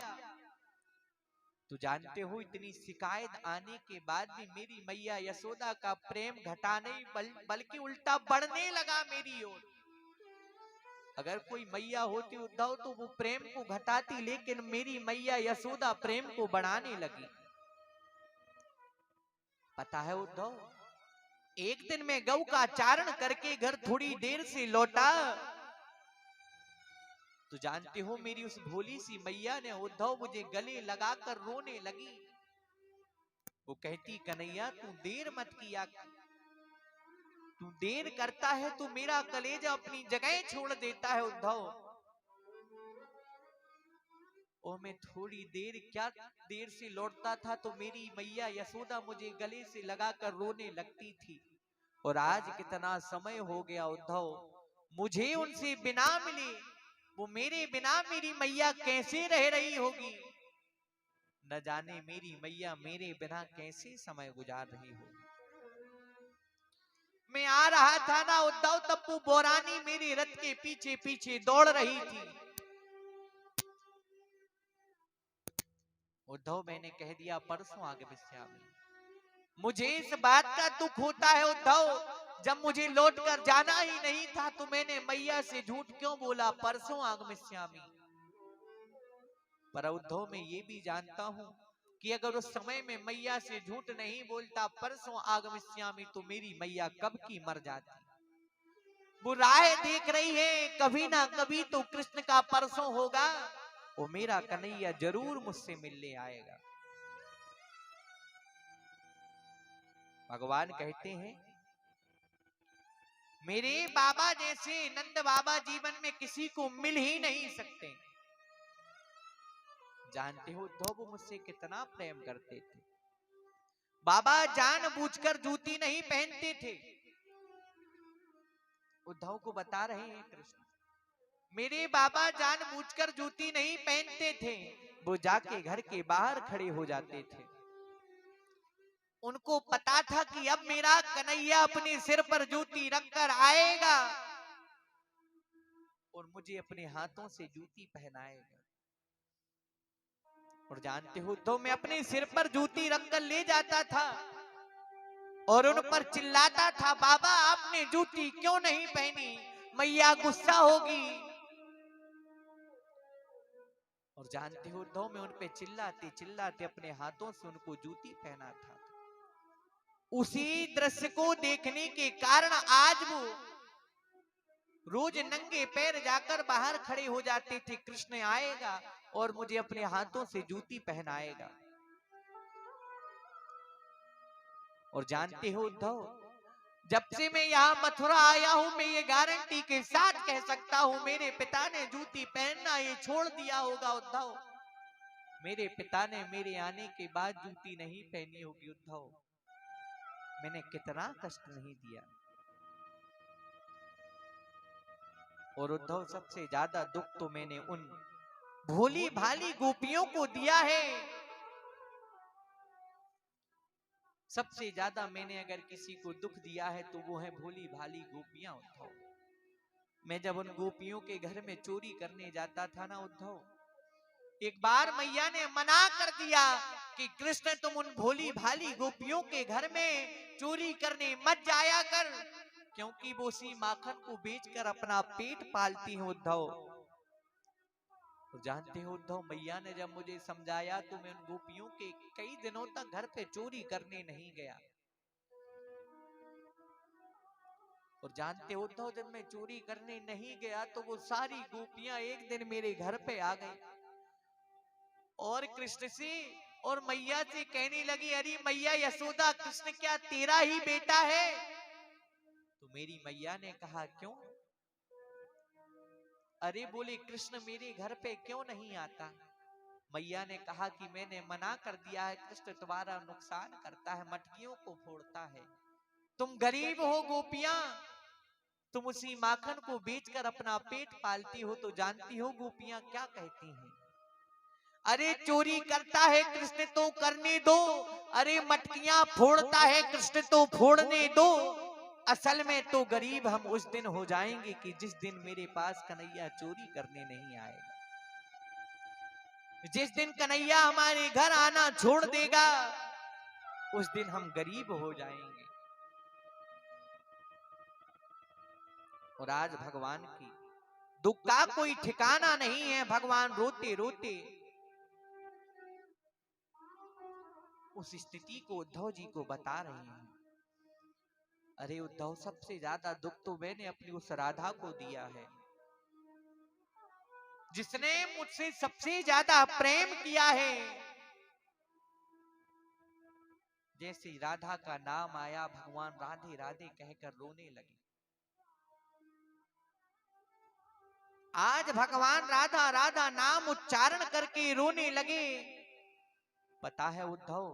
[SPEAKER 1] तो जानते हो इतनी शिकायत आने के बाद भी मेरी मैया यशोदा का प्रेम घटा नहीं बल्कि उल्टा बढ़ने लगा मेरी ओर। अगर कोई मैया होती उद्धव तो वो प्रेम को घटाती, लेकिन मेरी मैया यशोदा प्रेम को बढ़ाने लगी। पता है उद्धव, एक दिन मैं गौ का चारण करके घर थोड़ी देर से लौटा, तो जानते हो मेरी उस भोली सी मैया ने उद्धव मुझे गले लगाकर रोने लगी। वो कहती कन्हैया तू देर मत किया, तू देर करता है तो मेरा कलेजा अपनी जगह छोड़ देता है उद्धव। और मैं थोड़ी देर क्या देर से लौटता था तो मेरी मैया यशोदा मुझे गले से लगाकर रोने लगती थी। और आज कितना समय हो गया उद्धव, मुझे उनसे बिना मिले, वो मेरे बिना मेरी मैया कैसे रह रही होगी। न जाने मेरी मैया मेरे बिना कैसे समय गुजार रही होगी। मैं आ रहा था ना उद्धव, तब वो बोरानी मेरे रथ के पीछे पीछे दौड़ रही थी। उद्धव, मैंने कह दिया परसों आगमिष्यामि। मुझे इस बात का दुख होता है उद्धव, जब मुझे लौट कर जाना ही नहीं था तो मैंने मैया से झूठ क्यों बोला परसों आगमिष्यामि। पर उद्धव मैं ये भी जानता हूं कि अगर उस समय में मैया से झूठ नहीं बोलता परसों आगमिष्यामि तो मेरी मैया कब की मर जाती। वो राह देख रही है, कभी ना कभी तो कृष्ण का परसों होगा, वो मेरा कन्हैया जरूर मुझसे मिलने आएगा। भगवान कहते हैं मेरे बाबा जैसे नंद बाबा जीवन में किसी को मिल ही नहीं सकते। जानते हो उद्धव वो मुझसे कितना प्रेम करते थे। बाबा जानबूझकर जूती नहीं पहनते थे। उद्धव को बता रहे हैं कृष्ण, मेरे बाबा जानबूझकर जूती नहीं पहनते थे, वो जाके घर के बाहर खड़े हो जाते थे। उनको पता था कि अब मेरा कन्हैया अपने सिर पर जूती रखकर आएगा और मुझे अपने हाथों से जूती पहनाएगा। और जानते हो तो मैं अपने सिर पर जूती रखकर ले जाता था और उन पर चिल्लाता था, बाबा आपने जूती क्यों नहीं पहनी, मैया गुस्सा होगी। और जानते हो तो मैं उन पे चिल्लाते चिल्लाते अपने हाथों से उनको जूती पहनाता था। उसी दृश्य को देखने के कारण आज वो रोज नंगे पैर जाकर बाहर खड़े हो जाते थे, कृष्ण आएगा और मुझे अपने हाथों से जूती पहनाएगा। और जानते हो उद्धव, जब से मैं यहाँ मथुरा आया हूं मैं ये गारंटी के साथ कह सकता हूं मेरे पिता ने जूती पहनना ये छोड़ दिया होगा उद्धव। मेरे पिता ने मेरे आने के बाद जूती नहीं पहनी होगी उद्धव। मैंने कितना कष्ट नहीं दिया। और उद्धव सबसे ज्यादा दुख तो मैंने उन भोली भाली गोपियों को दिया है। सबसे ज्यादा मैंने अगर किसी को दुख दिया है तो वो है भोली भाली गोपियां उद्धव। मैं जब उन गोपियों के घर में चोरी करने जाता था ना उद्धव, एक बार मैया ने मना कर दिया कि कृष्ण तुम उन भोली भाली गोपियों के घर में चोरी करने मत जाया कर, क्योंकि वो उसी माखन को बेचकर अपना पेट पालती हैं उद्धव। तो जानते हो उद्धव, मैया ने जब मुझे समझाया तो मैं उन गोपियों के कई दिनों तक घर पे चोरी करने नहीं गया। और जानते हो उद्धव, जब मैं चोरी करने नहीं गया तो वो सारी गोपियां एक दिन मेरे घर पे आ गई और कृष्ण से और मैया से कहने लगी, अरे मैया यशोदा, कृष्ण क्या तेरा ही बेटा है? तो मेरी मैया ने कहा, क्यों? अरे बोले, कृष्ण मेरे घर पे क्यों नहीं आता? मैया ने कहा कि मैंने मना कर दिया है, कृष्ण तुम्हारा नुकसान करता है, मटकियों को फोड़ता है। तुम गरीब हो गोपियां, तुम उसी माखन को बेचकर अपना पेट पालती हो। तो जानती हो गोपियां क्या कहती हैं? अरे चोरी करता है कृष्ण तो करने दो, अरे मटकियां फोड़ता है कृष्ण तो फोड़ने दो। असल में तो गरीब हम उस दिन हो जाएंगे कि जिस दिन मेरे पास कन्हैया चोरी करने नहीं आएगा। जिस दिन कन्हैया हमारे घर आना छोड़ देगा, उस दिन हम गरीब हो जाएंगे। और आज भगवान की दुख का कोई ठिकाना नहीं है। भगवान रोते रोते उस स्थिति को उद्धव जी को बता रहे हैं। अरे उद्धव, सबसे ज्यादा दुख तो मैंने अपनी उस राधा को दिया है, जिसने मुझसे सबसे ज्यादा प्रेम किया है। जैसे राधा का नाम आया, भगवान राधे राधे कहकर रोने लगे। आज भगवान राधा राधा नाम उच्चारण करके रोने लगे। पता है उद्धव,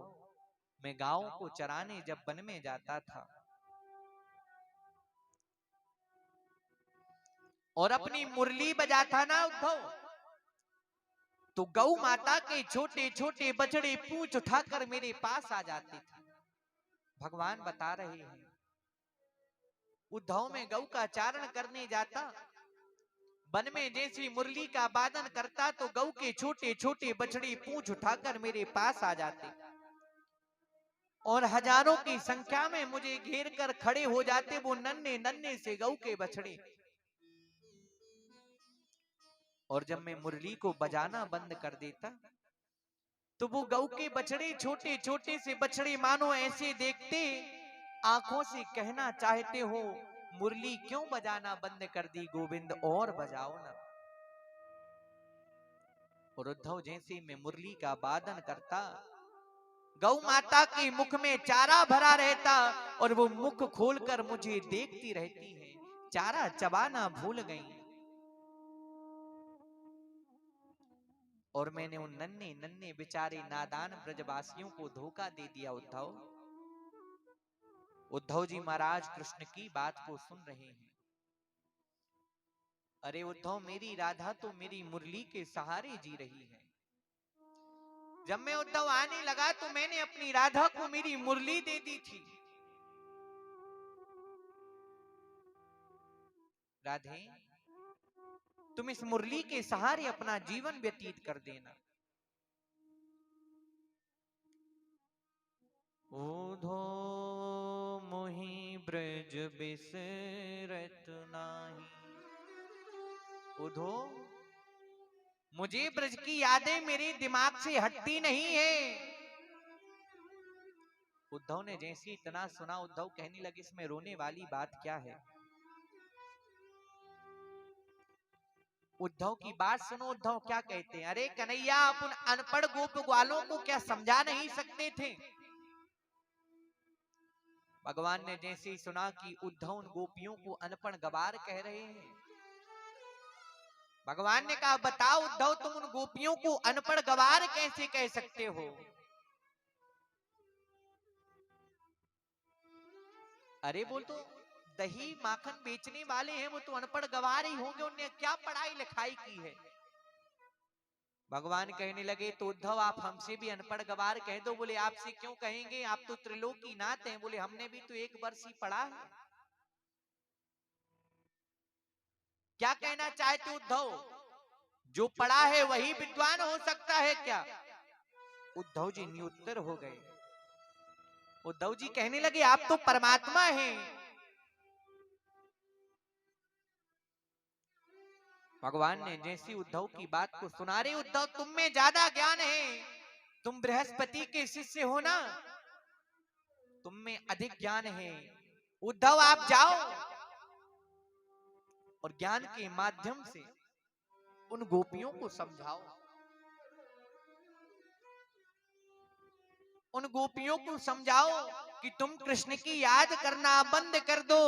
[SPEAKER 1] मैं गांव को चराने जब वन में जाता था और अपनी मुरली बजाता ना उद्धव, तो गौ माता के छोटे छोटे बछड़े पूंछ उठाकर मेरे पास आ जाते थे। भगवान बता रहे हैं, उद्धव में गौ का चारण करने जाता, वन में जैसी मुरली का वादन करता तो गौ के छोटे छोटे बछड़े पूंछ उठाकर मेरे पास आ जाते और हजारों की संख्या में मुझे घेर कर खड़े हो जाते वो नन्हे नन्हे से गौ के बछड़े। और जब मैं मुरली को बजाना बंद कर देता तो वो गौ के बछड़े छोटे छोटे से बछड़े मानो ऐसे देखते, आंखों से कहना चाहते हो, मुरली क्यों बजाना बंद कर दी गोविंद, और बजाओ ना। और उद्धव, जैसे मैं मुरली का वादन करता, गौ माता के मुख में चारा भरा रहता और वो मुख खोलकर मुझे देखती रहती है, चारा चबाना भूल गई। और मैंने उन नन्हे नन्हे बेचारे नादान ब्रजवासियों को धोखा दे दिया उद्धव। उद्धव जी महाराज कृष्ण की बात को सुन रहे हैं। अरे उद्धव, मेरी राधा तो मेरी मुरली के सहारे जी रही है। जब मैं उद्धव आने लगा तो मैंने अपनी राधा को मेरी मुरली दे दी थी। राधे, तुम इस मुरली के सहारे अपना जीवन व्यतीत कर देना। ओधो मोहि ब्रज बिसरत नाही। ओधो, मुझे ब्रज की यादें मेरे दिमाग से हटती नहीं है। उद्धव ने जैसे इतना सुना, उद्धव कहने लगे, इसमें रोने वाली बात क्या है? उद्धव की बात सुनो। उद्धव क्या कहते हैं, अरे कन्हैया, आप उन अनपढ़ गोप ग्वालों को क्या समझा नहीं सकते थे? भगवान ने जैसे ही सुना कि उद्धव उन गोपियों को अनपढ़ गवार कह रहे हैं, भगवान ने कहा, बताओ उद्धव, तुम उन गोपियों को अनपढ़ गवार कैसे कह सकते हो? अरे वो तो दही माखन बेचने वाले हैं, वो तो अनपढ़ गवार ही होंगे, उन्हें क्या पढ़ाई लिखाई की है? भगवान कहने लगे, तो उद्धव आप हमसे भी अनपढ़ गवार कह दो। बोले, आपसे क्यों कहेंगे, आप तो त्रिलोकीनाथ हैं। बोले, हमने भी तो एक वर्ष ही पढ़ा है। क्या कहना चाहते उद्धव? जो पढ़ा है वही विद्वान हो सकता है क्या? उद्धव जी निरुत्तर हो गए। उद्धव जी कहने लगे आप तो परमात्मा हैं। भगवान ने जैसी उद्धव की बात को सुना, रे उद्धव तुम में ज्यादा ज्ञान है, तुम बृहस्पति के शिष्य हो ना, तुम में अधिक ज्ञान है। उद्धव आप जाओ और ज्ञान के माध्यम से उन गोपियों को समझाओ, उन गोपियों को समझाओ कि तुम कृष्ण की याद करना बंद कर दो।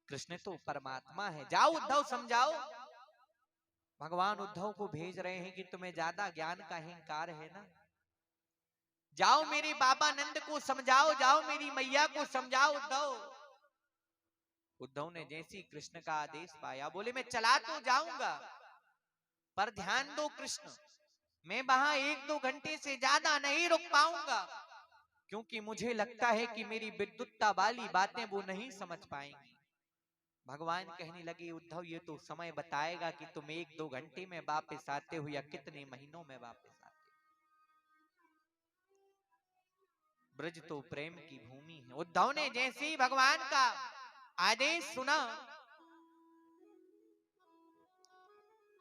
[SPEAKER 1] कृष्ण तो परमात्मा है, जाओ उद्धव समझाओ। भगवान उद्धव को भेज रहे हैं कि तुम्हें ज्यादा ज्ञान का अहंकार है ना, जाओ मेरे बाबा नंद को समझाओ, जाओ मेरी मैया को समझाओ। उद्धव उद्धव ने जैसी कृष्ण का आदेश पाया, बोले मैं चला तो जाऊंगा, पर ध्यान दो कृष्ण, मैं वहां 1-2 घंटे से ज्यादा नहीं रुक पाऊंगा, क्योंकि मुझे लगता है कि मेरी विद्युत्ता वाली बातें वो नहीं समझ पाएंगी। भगवान कहने लगे उद्धव ये तो समय बताएगा कि तुम 1-2 घंटे में वापस आते हो या कितने महीनों में वापस आते हो। ब्रज तो प्रेम की भूमि है। उद्धव ने जैसे ही भगवान का आदेश सुना,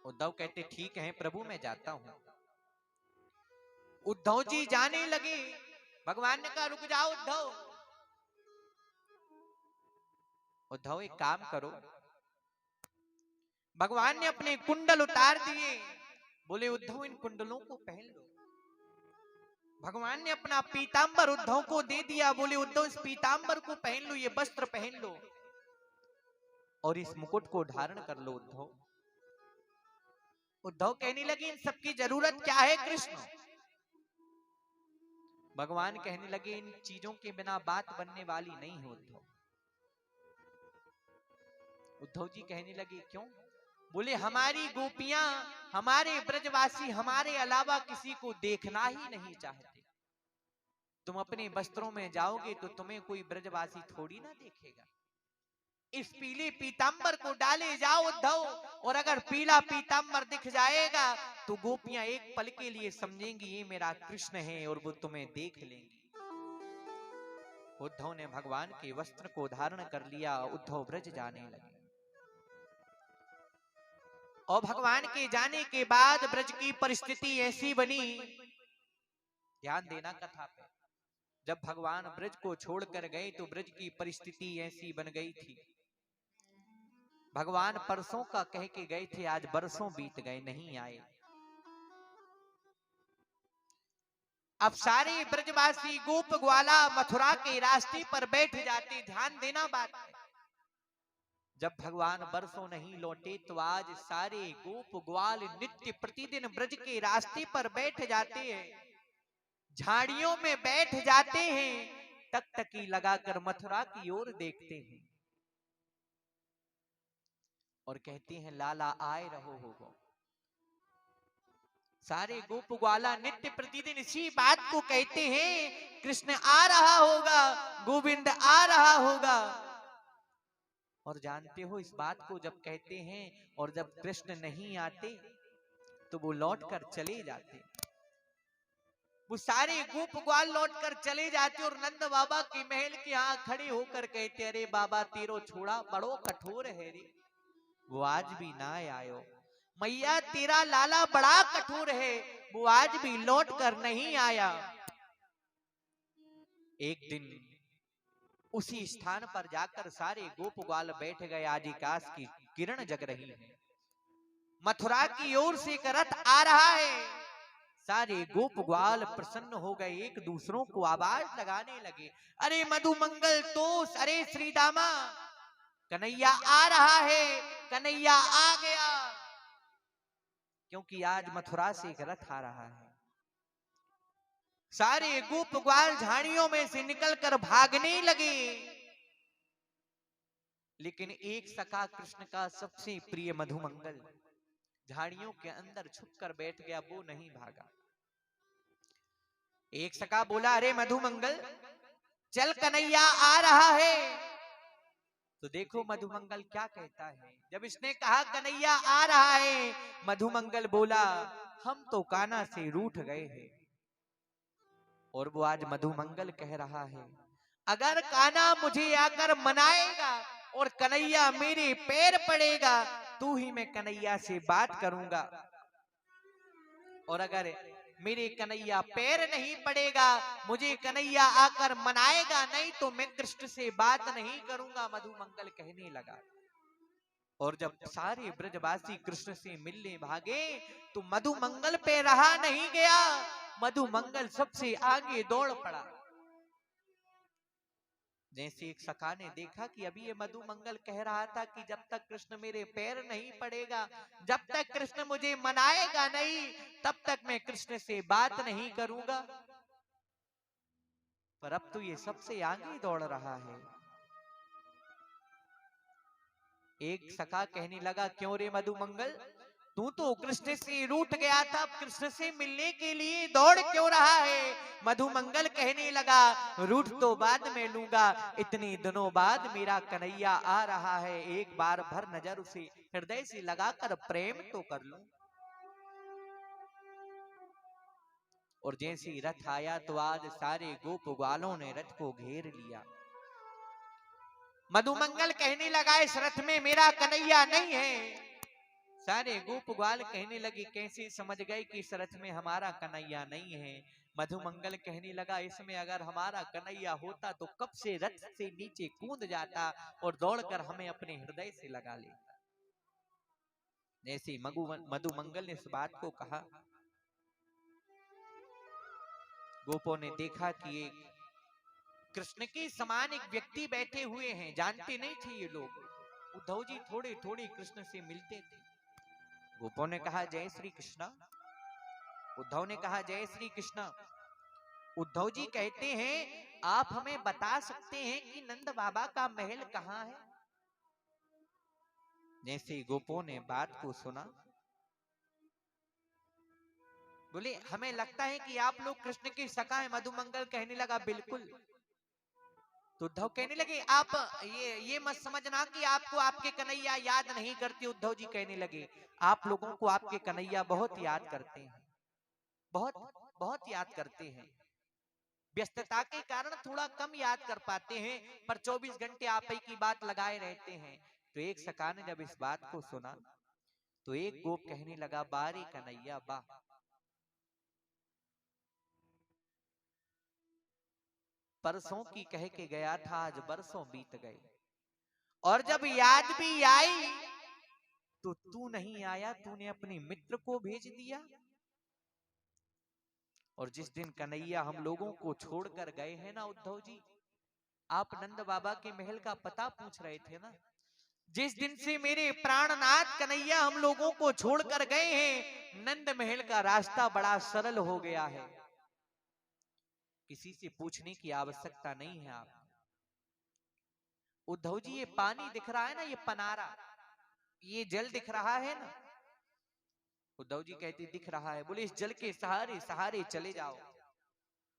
[SPEAKER 1] उद्धव कहते ठीक है प्रभु मैं जाता हूं। उद्धव जी जाने लगे। भगवान ने कहा रुक जाओ उद्धव। उद्धव एक काम करो। भगवान ने अपने कुंडल उतार दिए, बोले उद्धव इन कुंडलों को पहन लो। भगवान ने अपना पीतांबर उद्धव को दे दिया, बोले उद्धव इस पीतांबर को पहन लो, ये वस्त्र पहन लो और इस मुकुट को धारण कर लो। उद्धव उद्धव कहने लगे इन सबकी जरूरत क्या है कृष्ण? भगवान कहने लगे इन चीजों के बिना बात बनने वाली नहीं है उद्धव। उद्धव जी कहने लगे क्यों? बोले हमारी गोपियां, हमारे ब्रजवासी हमारे अलावा किसी को देखना ही नहीं चाहते। तुम अपने वस्त्रों में जाओगे तो तुम्हें कोई ब्रजवासी थोड़ी ना देखेगा। इस पीले पीतांबर को डाले जाओ उद्धव, और अगर पीला पीतांबर दिख जाएगा तो गोपियां एक पल के लिए समझेंगी ये मेरा कृष्ण है और वो तुम्हें देख लेंगी। उद्धव ने भगवान के वस्त्र को धारण कर लिया। उद्धव ब्रज जाने लगे और भगवान के जाने के बाद ब्रज की परिस्थिति ऐसी बनी, ध्यान देना कथा पे। जब भगवान ब्रज को छोड़कर गए तो ब्रज की परिस्थिति ऐसी बन गई थी। भगवान परसों का कह के गए थे, आज बरसों बीत गए नहीं आए। अब सारे ब्रजवासी गोप ग्वाला मथुरा के रास्ते पर बैठ जाते। ध्यान देना बात है। जब भगवान बरसों नहीं लौटे तो आज सारे गोप ग्वाल नित्य प्रतिदिन ब्रज के रास्ते पर बैठ जाते हैं, झाड़ियों में बैठ जाते हैं, टकटकी लगाकर मथुरा की ओर देखते हैं और कहते हैं लाला आए रहो होगो। सारे गोप ग्वाला नित्य प्रतिदिन इसी बात को कहते हैं, कृष्ण आ रहा होगा, गोविंद आ रहा होगा। और जानते हो इस बात को जब कहते हैं और जब कृष्ण नहीं आते तो वो लौट कर चले जाते। वो सारे गोप ग्वाल लौट कर चले जाते और नंद बाबा के महल के यहाँ खड़े होकर कहते अरे बाबा तेरो छोड़ा बड़ो कठोर है रे, वो आज भी ना आयो। मैया तेरा लाला बड़ा कठोर है, वो आज भी लौट कर नहीं आया। एक दिन उसी स्थान पर जाकर सारे गोप ग्वाल बैठ गए। आज आकाश की किरण जग रही है, मथुरा की ओर से एक रथ आ रहा है। सारे गोप ग्वाल प्रसन्न हो गए, एक दूसरों को आवाज लगाने लगे अरे मधु मंगल तोष, अरे श्री दामा, कन्हैया आ रहा है, कन्हैया आ गया। क्योंकि आज मथुरा से एक रथ आ रहा है। सारे गोप ग्वाल झाड़ियों में से निकलकर भागने लगे, लेकिन एक सखा कृष्ण का सबसे प्रिय मधुमंगल झाड़ियों के अंदर छुपकर बैठ गया, वो नहीं भागा। एक सखा बोला अरे मधुमंगल चल कन्हैया आ रहा है। तो देखो मधुमंगल क्या कहता है। जब इसने कहा कन्हैया आ रहा है, मधुमंगल बोला हम तो कान्हा से रूठ गए हैं। और वो आज मधुमंगल कह रहा है अगर कान्हा मुझे आकर मनाएगा और कन्हैया मेरे पैर पड़ेगा तो ही मैं कन्हैया से बात करूंगा, और अगर मेरे कन्हैया पैर नहीं पड़ेगा, मुझे कन्हैया आकर मनाएगा नहीं, तो मैं कृष्ण से बात नहीं करूंगा। मधुमंगल कहने लगा। और जब सारे ब्रजवासी कृष्ण से मिलने भागे तो मधुमंगल पे रहा नहीं गया, मधुमंगल सबसे आगे दौड़ पड़ा। जैसे एक सखा ने देखा कि अभी ये मधुमंगल कह रहा था कि जब तक कृष्ण मेरे पैर नहीं पड़ेगा, जब तक कृष्ण मुझे मनाएगा नहीं, तब तक मैं कृष्ण से बात नहीं करूंगा, पर अब तो ये सबसे आगे दौड़ रहा है। एक सखा कहने लगा क्यों रे मधुमंगल, तू तो कृष्ण से रूठ गया था, कृष्ण से मिलने के लिए दौड़ क्यों रहा है। मधुमंगल कहने लगा रूठ तो बाद में लूंगा, इतने दिनों बाद मेरा कन्हैया आ रहा है, एक बार भर नजर उसे हृदय से लगाकर प्रेम तो कर लूं। और जैसे ही रथ आया तो आज सारे गोप ग्वालों ने रथ को घेर लिया। मधुमंगल कहने लगा इस रथ में मेरा कन्हैया नहीं है। सारे गोप ग्वाल कहने लगे कैसे समझ गए कि इस रथ में हमारा कन्हैया नहीं है। मधुमंगल कहने लगा इसमें अगर हमारा कन्हैया होता तो कब से रथ से नीचे कूद जाता और दौड़कर हमें अपने हृदय से लगा लेता। जैसे मधुमंगल ने इस बात को कहा, गोपों ने देखा कि एक कृष्ण के समान एक व्यक्ति बैठे हुए हैं। जानते नहीं थे ये लोग, उद्धव जी थोड़े थोड़े कृष्ण से मिलते थे। गोपों ने कहा जय श्री कृष्ण। उद्धव ने कहा जय श्री कृष्ण। उद्धव जी कहते हैं आप हमें बता सकते हैं कि नंद बाबा का महल कहाँ है। जैसे गोपों ने बात को सुना, बोले हमें लगता है कि आप लोग कृष्ण के सखा हैं। मधुमंगल कहने लगा बिल्कुल। तो उद्धव कहने लगे आप ये मत समझना कि आपको आपके कन्हैया याद नहीं करते। उद्धव जी कहने लगे आप लोगों को आपके कन्हैया बहुत याद करते हैं, बहुत बहुत याद करते हैं। व्यस्तता के कारण थोड़ा कम याद कर पाते हैं, पर 24 घंटे आप ही की बात लगाए रहते हैं। तो एक सखा ने जब इस बात को सुना तो एक गोप कहने लगा बारी कन्हैया बा। परसों की कह के गया था, आज बरसों बीत गए, और जब याद भी आई तो तू नहीं आया, तूने अपने मित्र को भेज दिया। और जिस दिन कन्हैया हम लोगों को छोड़कर गए हैं ना उद्धव जी, आप नंद बाबा के महल का पता पूछ रहे थे ना, जिस दिन से मेरे प्राणनाथ कन्हैया हम लोगों को छोड़कर गए हैं, नंद महल का रास्ता बड़ा सरल हो गया है। किसी से पूछने की आवश्यकता नहीं है। आप उद्धव जी ये पानी दिख रहा है ना, ये पनारा, ये जल दिख रहा है ना। उद्धव जी कहते दिख रहा है। बोले इस जल के सहारे सहारे चले जाओ,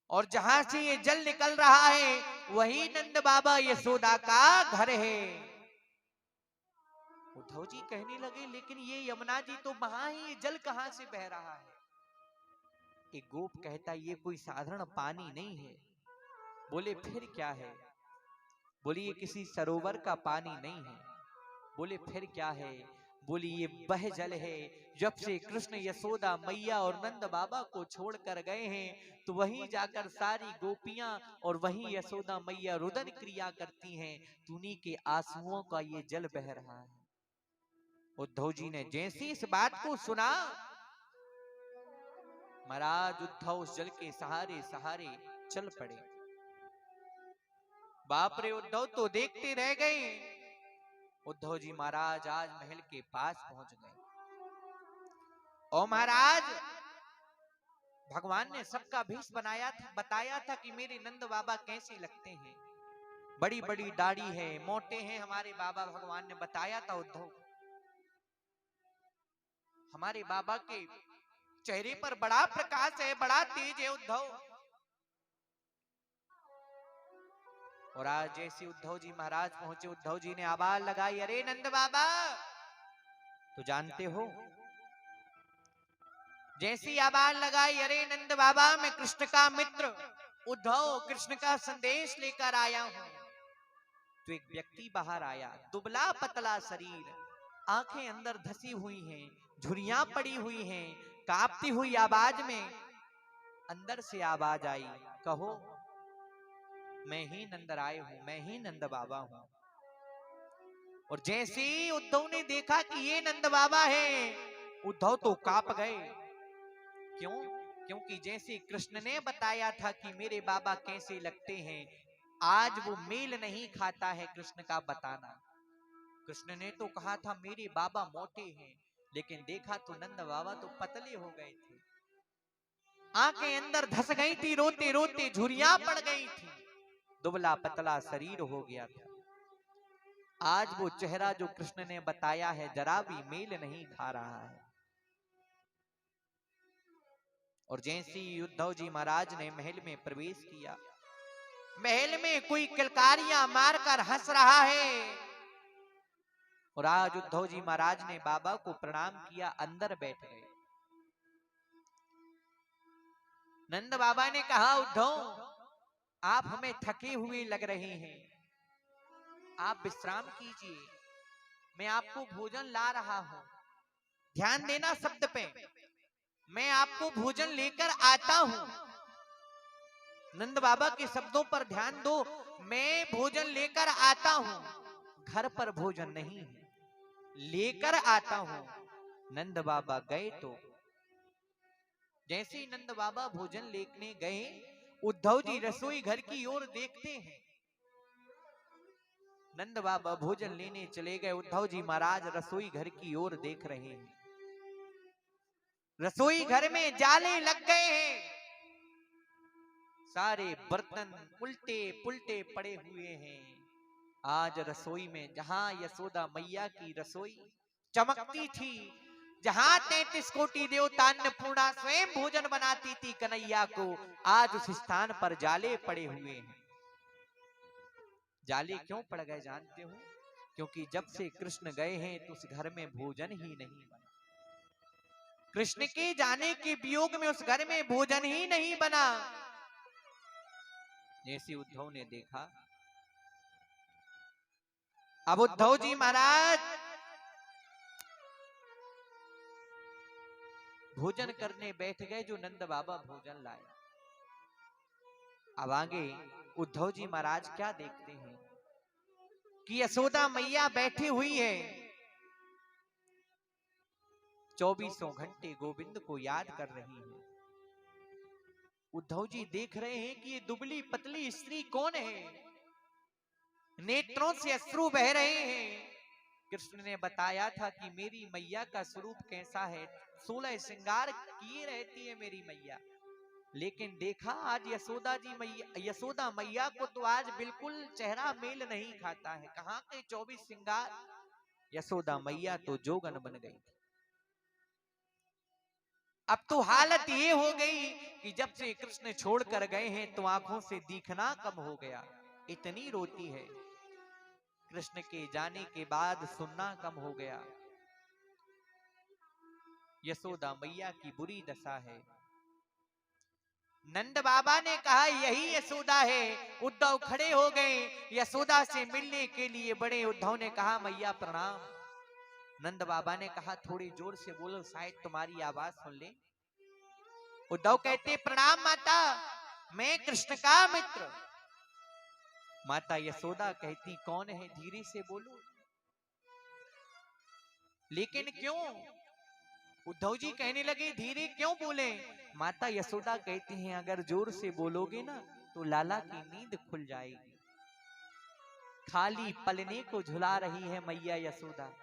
[SPEAKER 1] और जहां से ये जल निकल रहा है वही नंद बाबा यशोदा का घर है। उद्धव जी कहने लगे लेकिन ये यमुना जी तो वहां ही, ये जल कहां से बह रहा है। एक गोप कहता ये कोई साधारण पानी नहीं है। बोले फिर क्या है। बोले ये किसी सरोवर का पानी नहीं है। बोले फिर क्या है। बोली ये वह जल है जब से कृष्ण यशोदा मैया और नंद बाबा को छोड़कर गए हैं, तो वहीं जाकर सारी गोपियां और वहीं यशोदा मैया रुदन क्रिया करती हैं, तुनी के आंसुओं का ये जल बह रहा है। उद्धव जी ने जैसी इस बात को सुना, महाराज उद्धव उस जल के सहारे सहारे चल पड़े। बाप रे उद्धव तो देखते रह गए। उद्धव जी महाराज आज महल के पास पहुंच गए। और महाराज भगवान ने सबका भेष बनाया था, बताया था कि मेरे नंद बाबा कैसे लगते हैं। बड़ी बड़ी दाढ़ी है, मोटे हैं हमारे बाबा, भगवान ने बताया था उद्धव। हमारे बाबा के चेहरे पर बड़ा प्रकाश है, बड़ा तेज है उद्धव। और आज जैसे उद्धव जी महाराज पहुंचे, उद्धव जी ने आवाज लगाई, अरे नंद बाबा, तो जानते हो, जैसी आवाज लगाई, अरे नंद बाबा, मैं कृष्ण का मित्र उद्धव कृष्ण का संदेश लेकर आया हूं, तो एक व्यक्ति बाहर आया, दुबला पतला शरीर, आंखें अंदर धसी हुई हैं, झुर्रियां पड़ी हुई हैं, कांपती हुई आवाज में अंदर से आवाज आई, कहो मैं ही नंद राय हूं, मैं ही नंद बाबा हूं। और जैसे ही उद्धव ने देखा कि ये नंद बाबा है, उद्धव तो कांप गए। क्यों? क्योंकि जैसे कृष्ण ने बताया था कि मेरे बाबा कैसे लगते हैं, आज वो मेल नहीं खाता है कृष्ण का बताना। कृष्ण ने तो कहा था मेरे बाबा मोटे हैं, लेकिन देखा तो नंद बाबा तो पतले हो गए थे, आंखें अंदर धस गई थी, रोते रोते झुर्रियां पड़ गई थी, दुबला पतला शरीर हो गया था। आज वो चेहरा जो कृष्ण ने बताया है जरा भी मेल नहीं खा रहा है। और जैसे ही उद्धव जी महाराज ने महल में प्रवेश किया, महल में कोई किलकारियां मारकर हंस रहा है। और आज उद्धव जी महाराज ने बाबा को प्रणाम किया, अंदर बैठ गए। नंद बाबा ने कहा, उद्धव आप हमें थके हुए लग रहे हैं, आप विश्राम कीजिए, मैं आपको भोजन ला रहा हूं। ध्यान देना शब्द पे, मैं आपको भोजन लेकर आता हूं। नंद बाबा के शब्दों पर ध्यान दो, मैं भोजन लेकर आता हूं, घर पर भोजन नहीं है, लेकर आता हूं। नंद बाबा गए तो जैसे ही नंद बाबा भोजन लेने गए, उद्धव जी रसोई घर की ओर देखते हैं। नंद बाबा भोजन लेने चले गए, उद्धव जी महाराज रसोई घर की ओर देख रहे हैं। रसोई घर में जाले लग गए हैं, सारे बर्तन उल्टे पुल्टे पड़े हुए हैं। आज रसोई में जहां यशोदा मैया की रसोई चमकती थी, जहां 33 कोटि देवता अन्नपूर्णा स्वयं भोजन बनाती थी कन्हैया को, आज उस स्थान पर जाले पड़े हुए हैं। जाले क्यों पड़ गए जानते हो? क्योंकि जब से कृष्ण गए हैं तो उस घर में भोजन ही नहीं बना। कृष्ण के जाने के वियोग में उस घर में भोजन ही नहीं बना। जैसे उद्धव ने देखा, अब उद्धव जी महाराज भोजन करने बैठ गए, जो नंद बाबा भोजन लाए। अब आगे उद्धव जी महाराज क्या देखते हैं कि यशोदा मैया बैठी हुई है, 24 घंटे गोविंद को याद कर रही है। उद्धव जी देख रहे हैं कि ये दुबली पतली स्त्री कौन है, नेत्रों से अश्रु बह रहे हैं। कृष्ण ने बताया था कि मेरी मैया का स्वरूप कैसा है, 16 श्रृंगार किए रहती है मेरी मैया, लेकिन देखा आज यशोदा मैया को तो आज बिल्कुल चेहरा मेल नहीं खाता है। कहां के 24 श्रृंगार, यशोदा मैया तो जोगन बन गई। अब तो हालत ये हो गई कि जब से कृष्ण छोड़कर गए हैं तो आंखों से दिखना कम हो गया, इतनी रोती है। कृष्ण के जाने के बाद सुनना कम हो गया। यशोदा मैया की बुरी दशा है। नंद बाबा ने कहा यही यशोदा है। उद्धव खड़े हो गए यशोदा से मिलने के लिए बड़े। उद्धव ने कहा मैया प्रणाम। नंद बाबा ने कहा थोड़ी जोर से बोलो, शायद तुम्हारी आवाज सुन ले। उद्धव कहते प्रणाम माता, मैं कृष्ण का मित्र। माता यशोदा कहती कौन है, धीरे से बोलो। लेकिन क्यों? उद्धव जी कहने लगे धीरे क्यों बोले? माता यशोदा कहती हैं अगर जोर से बोलोगे ना तो लाला की नींद खुल जाएगी। खाली पलने को झुला रही है मैया यशोदा।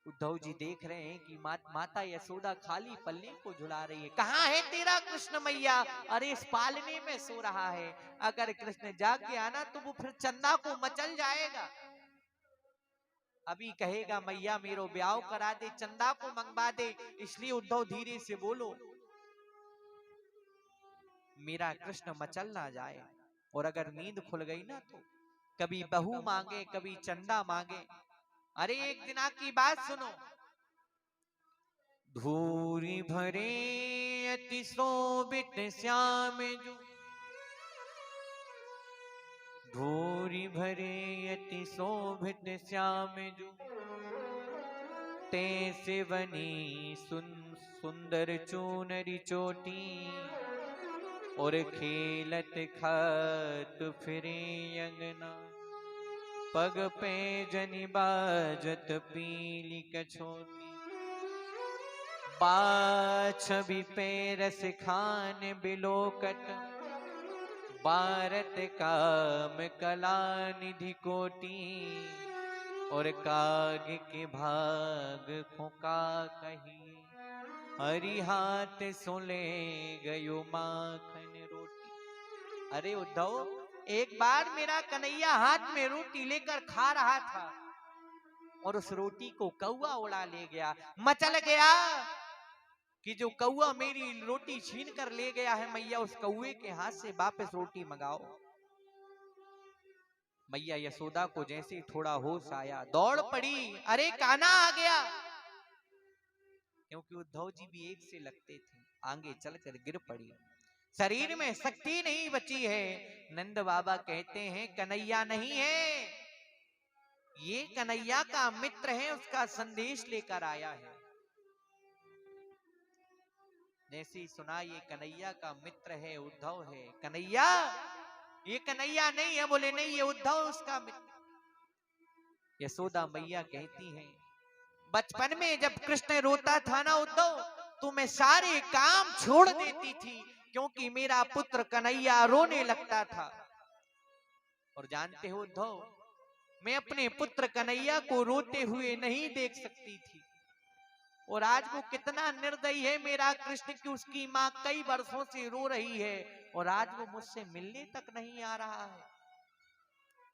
[SPEAKER 1] उद्धव जी देख रहे हैं कि माता यशोदा खाली पलने को झुला रही है। कहां है तेरा कृष्ण मैया? अरे इस पालने में सो रहा है। अगर कृष्ण जाग के आना तो वो फिर चंदा को मचल जाएगा। अभी कहेगा मैया मेरो ब्याह करा दे, चंदा को मंगवा दे। इसलिए उद्धव धीरे से बोलो, मेरा कृष्ण मचल ना जाए। और अगर नींद खुल गई ना तो कभी बहू मांगे, कभी चंदा मांगे। अरे एक दिन की बात सुनो। धूरी भरे अति शोभित श्याम जो, धूरी भरे अति शोभित श्याम जो, तैसे बनी सुंदर चूनरी चोटी, और खेलत खात फिरे अंगना, पग पे जनि बाजत पीली कछोटी, बाछबी पैरस खान बिलोकट, भारत काम कला निधि कोटि, और काग के भाग खोका कही, हरि हाथ सुले गयो माखन रोटी। अरे उद्धव, एक बार मेरा कन्हैया हाथ में रोटी लेकर खा रहा था और उस रोटी को कौआ उड़ा ले गया। मचल गया कि जो कौआ मेरी रोटी छीन कर ले गया है, मैया उस कौए के हाथ से वापस रोटी मंगाओ। मैया यशोदा को जैसे ही थोड़ा होश आया, दौड़ पड़ी, अरे कान्हा आ गया। क्योंकि उद्धव जी भी एक से लगते थे, आगे चलकर गिर पड़ी, शरीर में शक्ति नहीं बची है। नंद बाबा कहते हैं कन्हैया नहीं है, ये कन्हैया का मित्र है, उसका संदेश लेकर आया है। जैसे ही सुना ये कन्हैया का मित्र है, उद्धव है, कन्हैया ये कन्हैया नहीं है, बोले नहीं ये उद्धव उसका मित्र। यशोदा मैया कहती हैं बचपन में जब कृष्ण रोता था ना उद्धव, तो मैं सारे काम छोड़ देती थी, क्योंकि मेरा पुत्र कन्हैया रोने लगता था। और जानते हो उद्धव, मैं अपने पुत्र कन्हैया को रोते हुए नहीं देख सकती थी। और आज वो कितना निर्दयी है मेरा कृष्ण कि उसकी माँ कई वर्षों से रो रही है और आज वो मुझसे मिलने तक नहीं आ रहा है।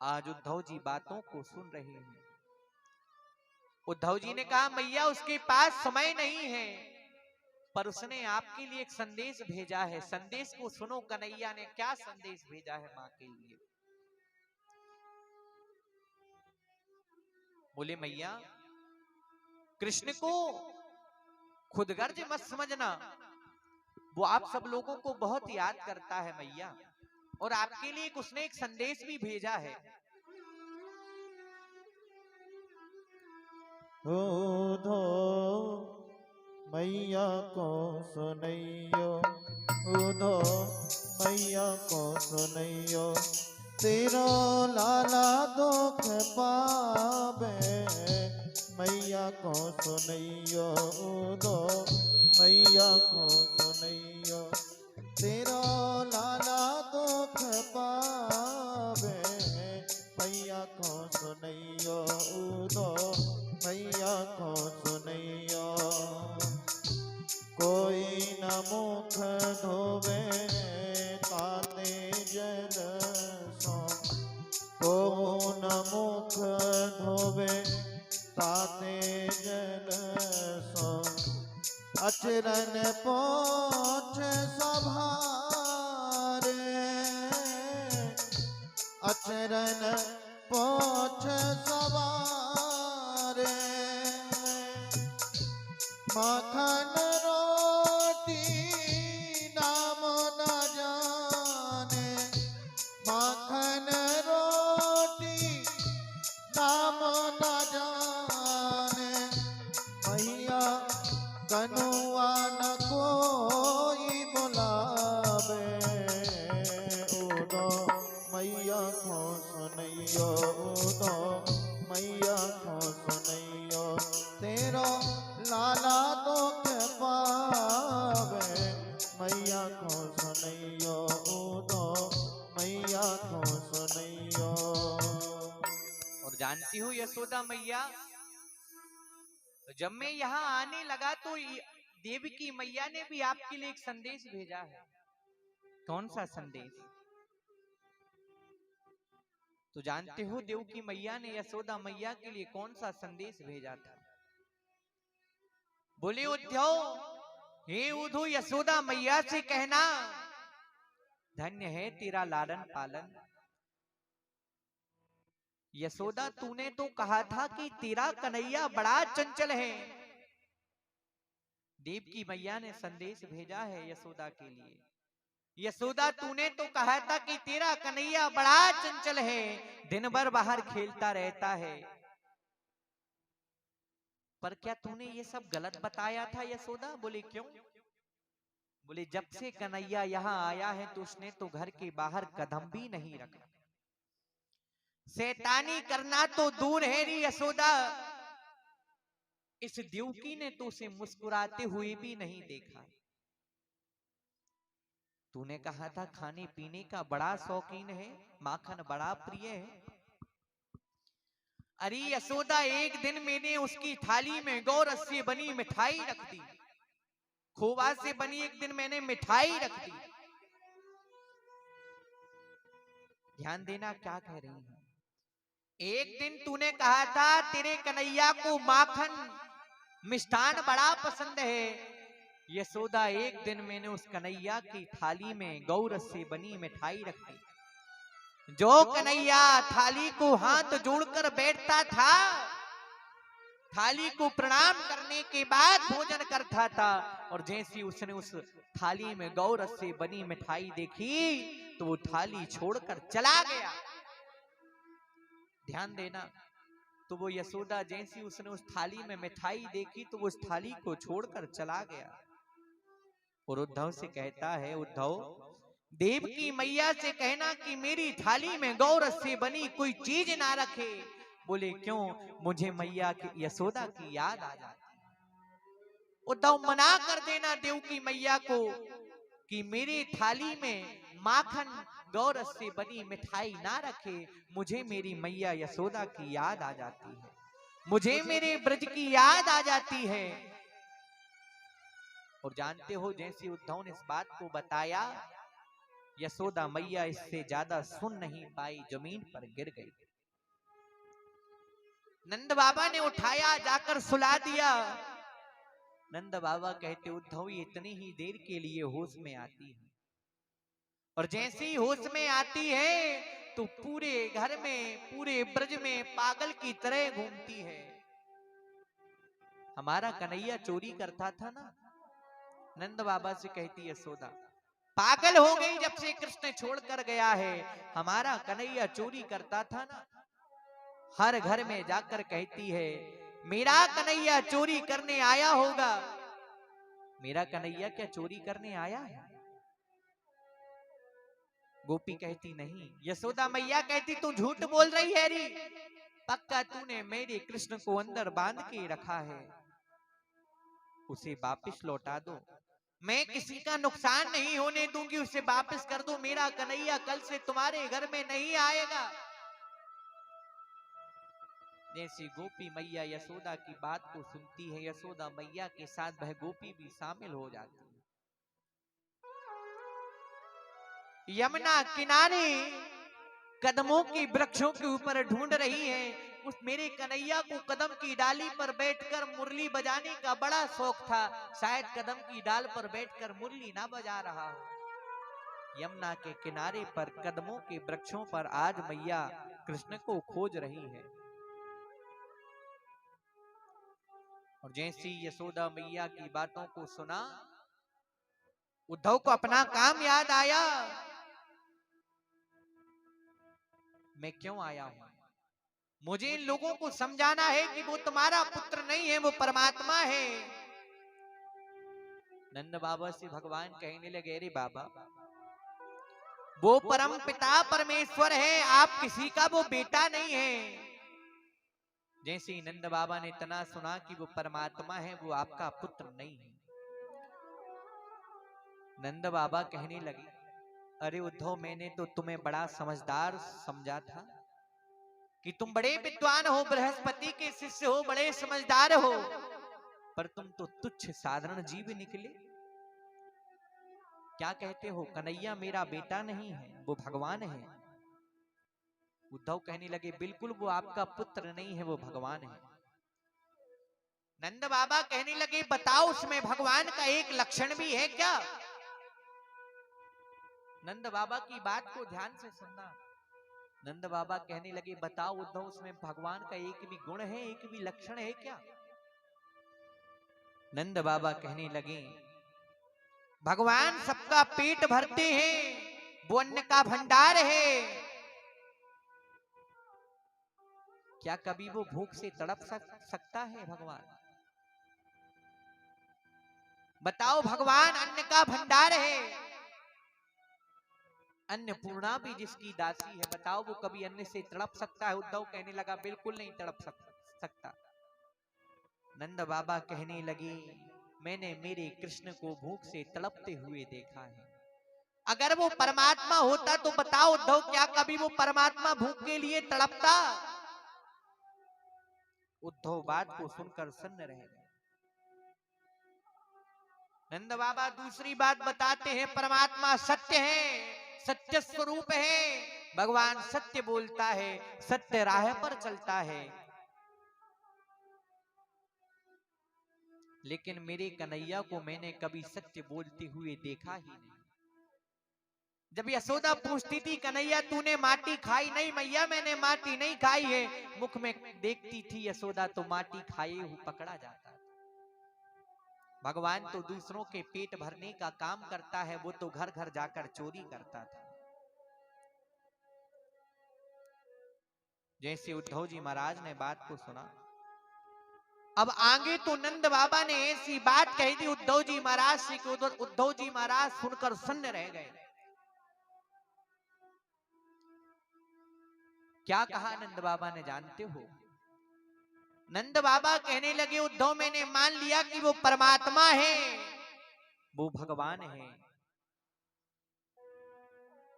[SPEAKER 1] आज उद्धव जी बातों को सुन रहे हैं। उद्धव जी ने कहा मैया उसके पास समय नहीं है, पर उसने आपके लिए एक संदेश भेजा है। संदेश को सुनो, कन्हैया ने क्या संदेश भेजा है माँ के लिए। बोले मैया कृष्ण को खुदगर्ज मत समझना, वो आप सब लोगों को बहुत याद करता है मैया, और आपके लिए उसने एक संदेश भी भेजा है।
[SPEAKER 2] उधो मैया को सुनैयो, उधो मैया को सुनैयो, तेरो लाला दुख पावे, मैया को सुनैयो, उधो मैया को सुनैयो, तेरो लाला दुख पावे, मैया को सुनैयो, उधो मैया को सुनैयो। कोई न मुख धोवे ताते जल सो, को न मुख धोवे ताते जल सो, अचरन पोछ सभारे, अचरन पोछ सवारे, माखन रोटी नाम न जाने, माखन रोटी नाम न जाने, मैया कनुआ न कोई बुलावे, उदो मैया को सुनैयो, उदो मैया को सुनैयो, तेरो लाला दुख पावे, मैया को सुनैयो, उदो मैया को सुनैयो।
[SPEAKER 1] और जानती हूँ यशोदा मैया, जब मैं यहाँ आने लगा तो देवकी मैया ने भी आपके लिए एक संदेश भेजा है। कौन सा संदेश? तो जानते हो देवकी मैया ने यशोदा मैया के लिए कौन सा संदेश भेजा था? बोले उद्धव, हे उद्धव यशोदा मैया से कहना धन्य है तेरा लालन पालन। यशोदा तूने तो कहा था कि तेरा कन्हैया बड़ा चंचल है। देव की मैया ने संदेश भेजा है यशोदा के लिए। यशोदा तूने तो कहा था कि तेरा कन्हैया बड़ा चंचल है, दिन भर बाहर खेलता रहता है। पर क्या तूने ये सब गलत बताया था यशोदा? बोले क्यों? बोले जब से कन्हैया यहाँ आया है तो उसने तो घर के बाहर कदम भी नहीं रखा। शैतानी करना तो दूर है री यशोदा, इस देवकी ने तो उसे मुस्कुराते हुए भी नहीं देखा। तूने कहा था खाने पीने का बड़ा शौकीन है, माखन बड़ा प्रिय है। अरे यशोदा एक दिन मैंने उसकी थाली में गौरस से बनी मिठाई रख दी, खोवा से बनी एक दिन मैंने मिठाई रख दी। ध्यान देना क्या कह रही हूं। एक दिन तूने कहा था तेरे कन्हैया को माखन मिष्ठान बड़ा पसंद है। यशोदा एक दिन मैंने उस कन्हैया की थाली में गौरस से बनी मिठाई रख दी। जो कन्हैया थाली को हाथ जोड़कर बैठता था, थाली को प्रणाम करने के बाद भोजन करता था, और जैसे उसने उस थाली में गौरस से बनी मिठाई देखी तो वो थाली छोड़कर चला गया। ध्यान देना, तो वो यशोदा जैसी उसने उस थाली में मिठाई देखी तो वो उस थाली को छोड़कर चला गया। और उद्धव से कहता है, उद्धव देव की मैया से कहना कि मेरी थाली में गौरस से बनी कोई चीज ना रखे। बोले क्यों? मुझे मैया की यशोदा की याद आ जाती है। उद्धव मना कर देना देव की मैया को कि मेरी थाली में माखन गौरस से बनी मिठाई ना रखे, मुझे मेरी मैया यशोदा की याद आ जाती है, मुझे मेरे ब्रज की याद आ जाती है। और जानते हो जैसे उद्धव ने इस बात को बताया, यशोदा मैया इससे ज्यादा सुन नहीं पाई, जमीन पर गिर गई। नंद बाबा ने उठाया, जाकर सुला दिया। नंद बाबा कहते उद्धव ये इतनी ही देर के लिए होश में आती है, और जैसे ही होश में आती है तो पूरे घर में पूरे ब्रज में पागल की तरह घूमती है। हमारा कन्हैया चोरी करता था ना। नंद बाबा से कहती यशोदा पागल हो गई जब से कृष्ण छोड़कर गया है, हमारा कन्हैया चोरी करता था ना। हर घर में जाकर कहती है मेरा कन्हैया चोरी करने आया होगा। मेरा कन्हैया क्या चोरी करने आया है? गोपी कहती नहीं। यशोदा मैया कहती तू झूठ बोल रही है री, पक्का तूने मेरे कृष्ण को अंदर बांध के रखा है, उसे वापिस लौटा दो, मैं किसी का नुकसान नहीं होने दूंगी, उसे वापस कर दो, मेरा कन्हैया कल से तुम्हारे घर में नहीं आएगा। जैसी गोपी मैया यशोदा की बात को सुनती है, यशोदा मैया के साथ वह गोपी भी शामिल हो जाती है। यमुना किनारे कदमों की वृक्षों के ऊपर ढूंढ रही है, उस मेरे कन्हैया को कदम की डाली पर बैठकर मुरली बजाने का बड़ा शौक था, शायद कदम की डाल पर बैठकर मुरली ना बजा रहा हो। यमुना के किनारे पर कदमों के वृक्षों पर आज मैया कृष्ण को खोज रही है। और जैसी यशोदा मैया की बातों को सुना, उद्धव को अपना काम याद आया। मैं क्यों आया हूं? मुझे इन लोगों को समझाना है कि वो तुम्हारा पुत्र नहीं है, वो परमात्मा है। नंद बाबा से भगवान कहने लगे रे बाबा, वो परम पिता परमेश्वर है, आप किसी का वो बेटा नहीं है। जैसे नंद बाबा ने इतना सुना कि वो परमात्मा है, वो आपका पुत्र नहीं है, नंद बाबा कहने लगे अरे उद्धव मैंने तो तुम्हें बड़ा समझदार समझा था कि तुम बड़े विद्वान हो, बृहस्पति के शिष्य हो, बड़े समझदार हो, पर तुम तो तुच्छ साधारण जीव निकले। क्या कहते हो कन्हैया मेरा बेटा नहीं है, वो भगवान है। उद्धव कहने लगे बिल्कुल वो आपका पुत्र नहीं है, वो भगवान है। नंद बाबा कहने लगे बताओ उसमें भगवान का एक लक्षण भी है क्या? नंद बाबा की बात को ध्यान से सुनना। नंद बाबा कहने लगे, बताओ उद्धव, उसमें भगवान का एक भी गुण है, एक भी लक्षण है क्या? नंद बाबा कहने लगे, भगवान सबका पेट भरते हैं, वो अन्न का भंडार है। क्या कभी वो भूख से तड़प सकता है भगवान? बताओ, भगवान अन्न का भंडार है, अन्नपूर्णा भी जिसकी दासी है, बताओ वो कभी अन्न से तड़प सकता है? उद्धव कहने लगा, बिल्कुल नहीं तड़प सकता। नंद बाबा कहने लगे, मैंने मेरे कृष्ण को भूख से तड़पते हुए देखा है। अगर वो परमात्मा होता तो बताओ उद्धव, क्या कभी वो परमात्मा भूख के लिए तड़पता? उद्धव बात को सुनकर सन्न रह गए। नंद बाबा दूसरी बात बताते हैं, परमात्मा सत्य है, सत्य स्वरूप है, भगवान सत्य बोलता है, सत्य राह पर चलता है। लेकिन मेरे कन्हैया को मैंने कभी सत्य बोलते हुए देखा ही नहीं। जब यशोदा पूछती थी, कन्हैया तूने माटी खाई? नहीं मैया, मैंने माटी नहीं खाई है। मुख में देखती थी यशोदा तो माटी खाए हुए पकड़ा जाता था। भगवान तो दूसरों के पेट भरने का काम करता है, वो तो घर घर जाकर चोरी करता था। जैसे उद्धव जी महाराज ने बात को सुना, अब आगे तो नंद बाबा ने ऐसी बात कही थी उद्धव जी महाराज से कि उद्धव जी महाराज सुनकर सन्न रह गए। क्या कहा नंद बाबा ने जानते हो? नंद बाबा कहने लगे, उद्धव मैंने मान लिया कि वो परमात्मा है, वो भगवान है।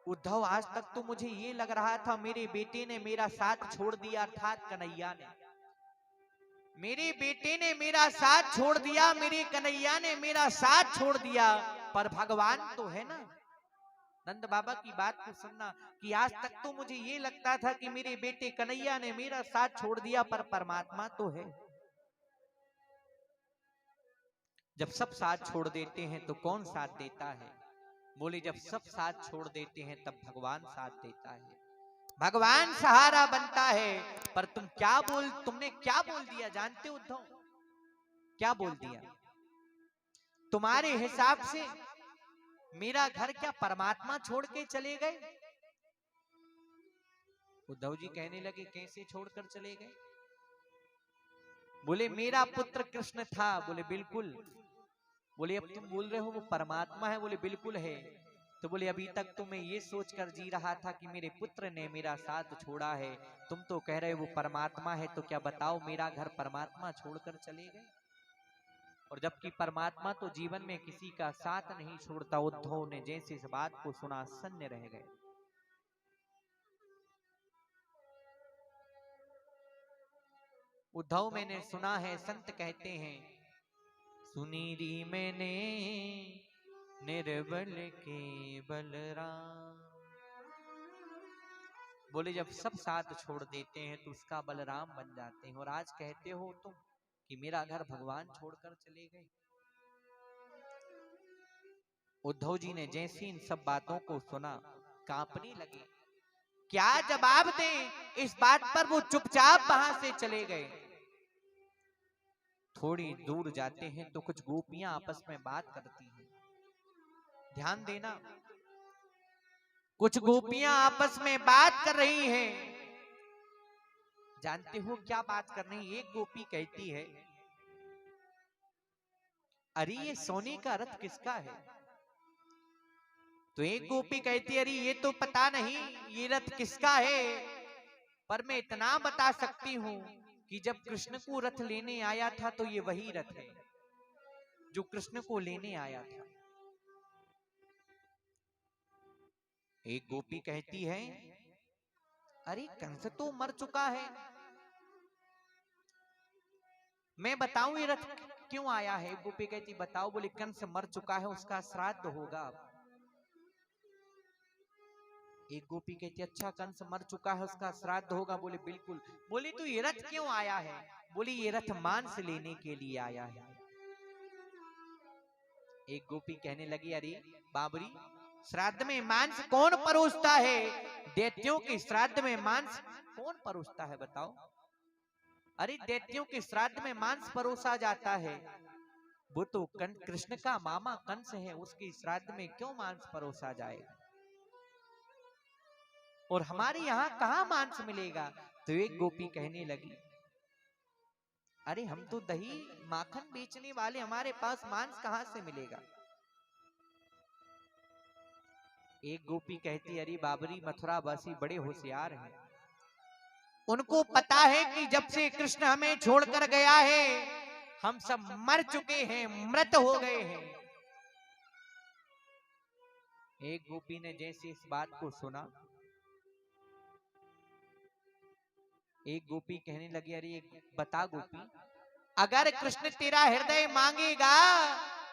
[SPEAKER 1] उद्धव आज तक तो मुझे ये लग रहा था मेरे बेटे ने मेरा साथ छोड़ दिया, अर्थात कन्हैया ने। मेरे बेटे ने मेरा साथ छोड़ दिया, मेरे कन्हैया ने मेरा साथ छोड़ दिया, पर भगवान तो है ना। नंद बाबा की बात को सुनना कि आज तक तो मुझे ये लगता था कि मेरे बेटे कन्हैया ने मेरा साथ छोड़ दिया, पर परमात्मा तो है। जब सब साथ छोड़ देते हैं तो कौन साथ देता है? बोले, जब सब साथ छोड़ देते हैं तब भगवान साथ देता है, भगवान सहारा बनता है। पर तुमने क्या बोल दिया जानते हो उद्धव? क्या बोल दिया? तुम्हारे हिसाब से मेरा घर क्या परमात्मा छोड़ के चले गए? उद्धव जी कहने लगे, कैसे छोड़कर चले गए? बोले, मेरा पुत्र कृष्ण था। बोले, बिल्कुल। बोले, अब तुम बोल रहे हो वो परमात्मा है? बोले, बिल्कुल है। तो बोले, अभी तक तो मैं ये सोचकर जी रहा था कि मेरे पुत्र ने मेरा साथ छोड़ा है, तुम तो कह रहे हो वो परमात्मा है, तो क्या बताओ मेरा घर परमात्मा छोड़कर चले गए? और जबकि परमात्मा तो जीवन में किसी का साथ नहीं छोड़ता। उद्धव ने जैसे इस बात को सुना सन्न रह गए। उद्धव मैंने सुना है, संत कहते हैं, सुनीरी मैंने निर्बल के बलराम। बोले, जब सब साथ छोड़ देते हैं तो उसका बलराम बन जाते हैं। और आज कहते हो तुम कि मेरा घर भगवान छोड़कर चले गए। उद्धव जी ने जैसे इन सब बातों को सुना, कांपने लगे। क्या जवाब दें इस बात पर? वो चुपचाप वहां से चले गए। थोड़ी दूर जाते हैं तो कुछ गोपियां आपस में बात करती हैं। ध्यान देना, कुछ गोपियां आपस में बात कर रही हैं। जानते हो क्या बात कर रही? एक गोपी कहती है, अरे ये सोने का रथ किसका है? तो एक गोपी कहती है, अरे ये तो पता नहीं ये रथ किसका है, पर मैं इतना बता सकती हूँ कि जब कृष्ण को रथ लेने आया था तो ये वही रथ है जो कृष्ण को लेने आया था। एक गोपी कहती है, अरे कंस तो मर चुका है, मैं बताऊं ये रथ क्यों आया है? एक गोपी कहती, बताओ। बोले, कंस मर चुका है, उसका श्राद्ध होगा। एक गोपी कहती, अच्छा कंस मर चुका है, उसका श्राद्ध होगा? बोले, बिल्कुल। बोली, तो ये रथ क्यों आया है? बोली, ये रथ मांस लेने के लिए आया है। एक गोपी कहने लगी, अरे बाबरी, श्राद्ध में मांस कौन परोसता है? दैत्यों के श्राद्ध में मांस कौन परोसता है बताओ? अरे दैत्यों के श्राद्ध में मांस परोसा जाता है, वो तो कृष्ण का मामा कंस है, उसके श्राद्ध में क्यों मांस परोसा जाएगा? और हमारे यहाँ कहां मांस मिलेगा? तो एक गोपी कहने लगी, अरे हम तो दही माखन बेचने वाले, हमारे पास मांस कहां से मिलेगा? एक गोपी कहती, अरे बाबरी मथुरा वासी बड़े होशियार हैं, उनको पता है कि जब से कृष्ण हमें छोड़कर गया है हम सब मर चुके हैं, मृत हो गए हैं। एक गोपी ने जैसे इस बात को सुना, एक गोपी कहने लगी, अरे बता गोपी, अगर कृष्ण तेरा हृदय मांगेगा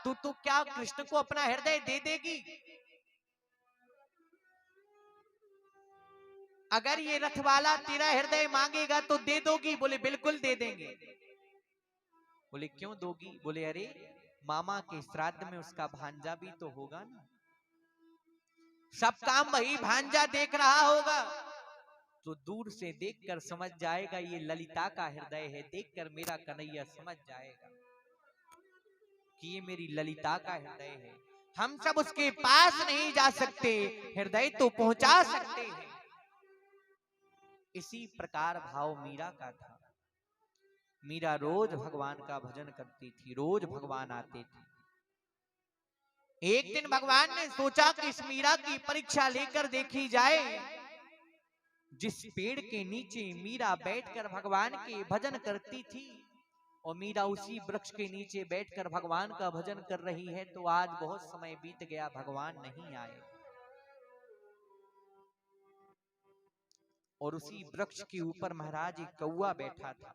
[SPEAKER 1] तो क्या कृष्ण को अपना हृदय दे देगी? अगर ये रथ वाला तेरा हृदय मांगेगा तो दे दोगी? बोले बिल्कुल दे देंगे। बोले क्यों दोगी? बोले अरे मामा के श्राद्ध में उसका भांजा भी तो होगा ना, सब काम वही भांजा देख रहा होगा, तो दूर से देखकर समझ जाएगा ये ललिता का हृदय है, देखकर मेरा कन्हैया समझ जाएगा कि ये मेरी ललिता का हृदय है। हम सब उसके पास नहीं जा सकते, हृदय तो पहुंचा सकते हैं। इसी प्रकार भाव मीरा का था। मीरा रोज भगवान का भजन करती थी, रोज भगवान आते थे। एक दिन भगवान ने सोचा कि इस मीरा की परीक्षा लेकर देखी जाए। जिस पेड़ के नीचे मीरा बैठकर भगवान के भजन करती थी और मीरा उसी वृक्ष के नीचे बैठकर भगवान का भजन कर रही है, तो आज बहुत समय बीत गया, भगवान नहीं आए। और उसी वृक्ष के ऊपर महाराज एक कौआ बैठा था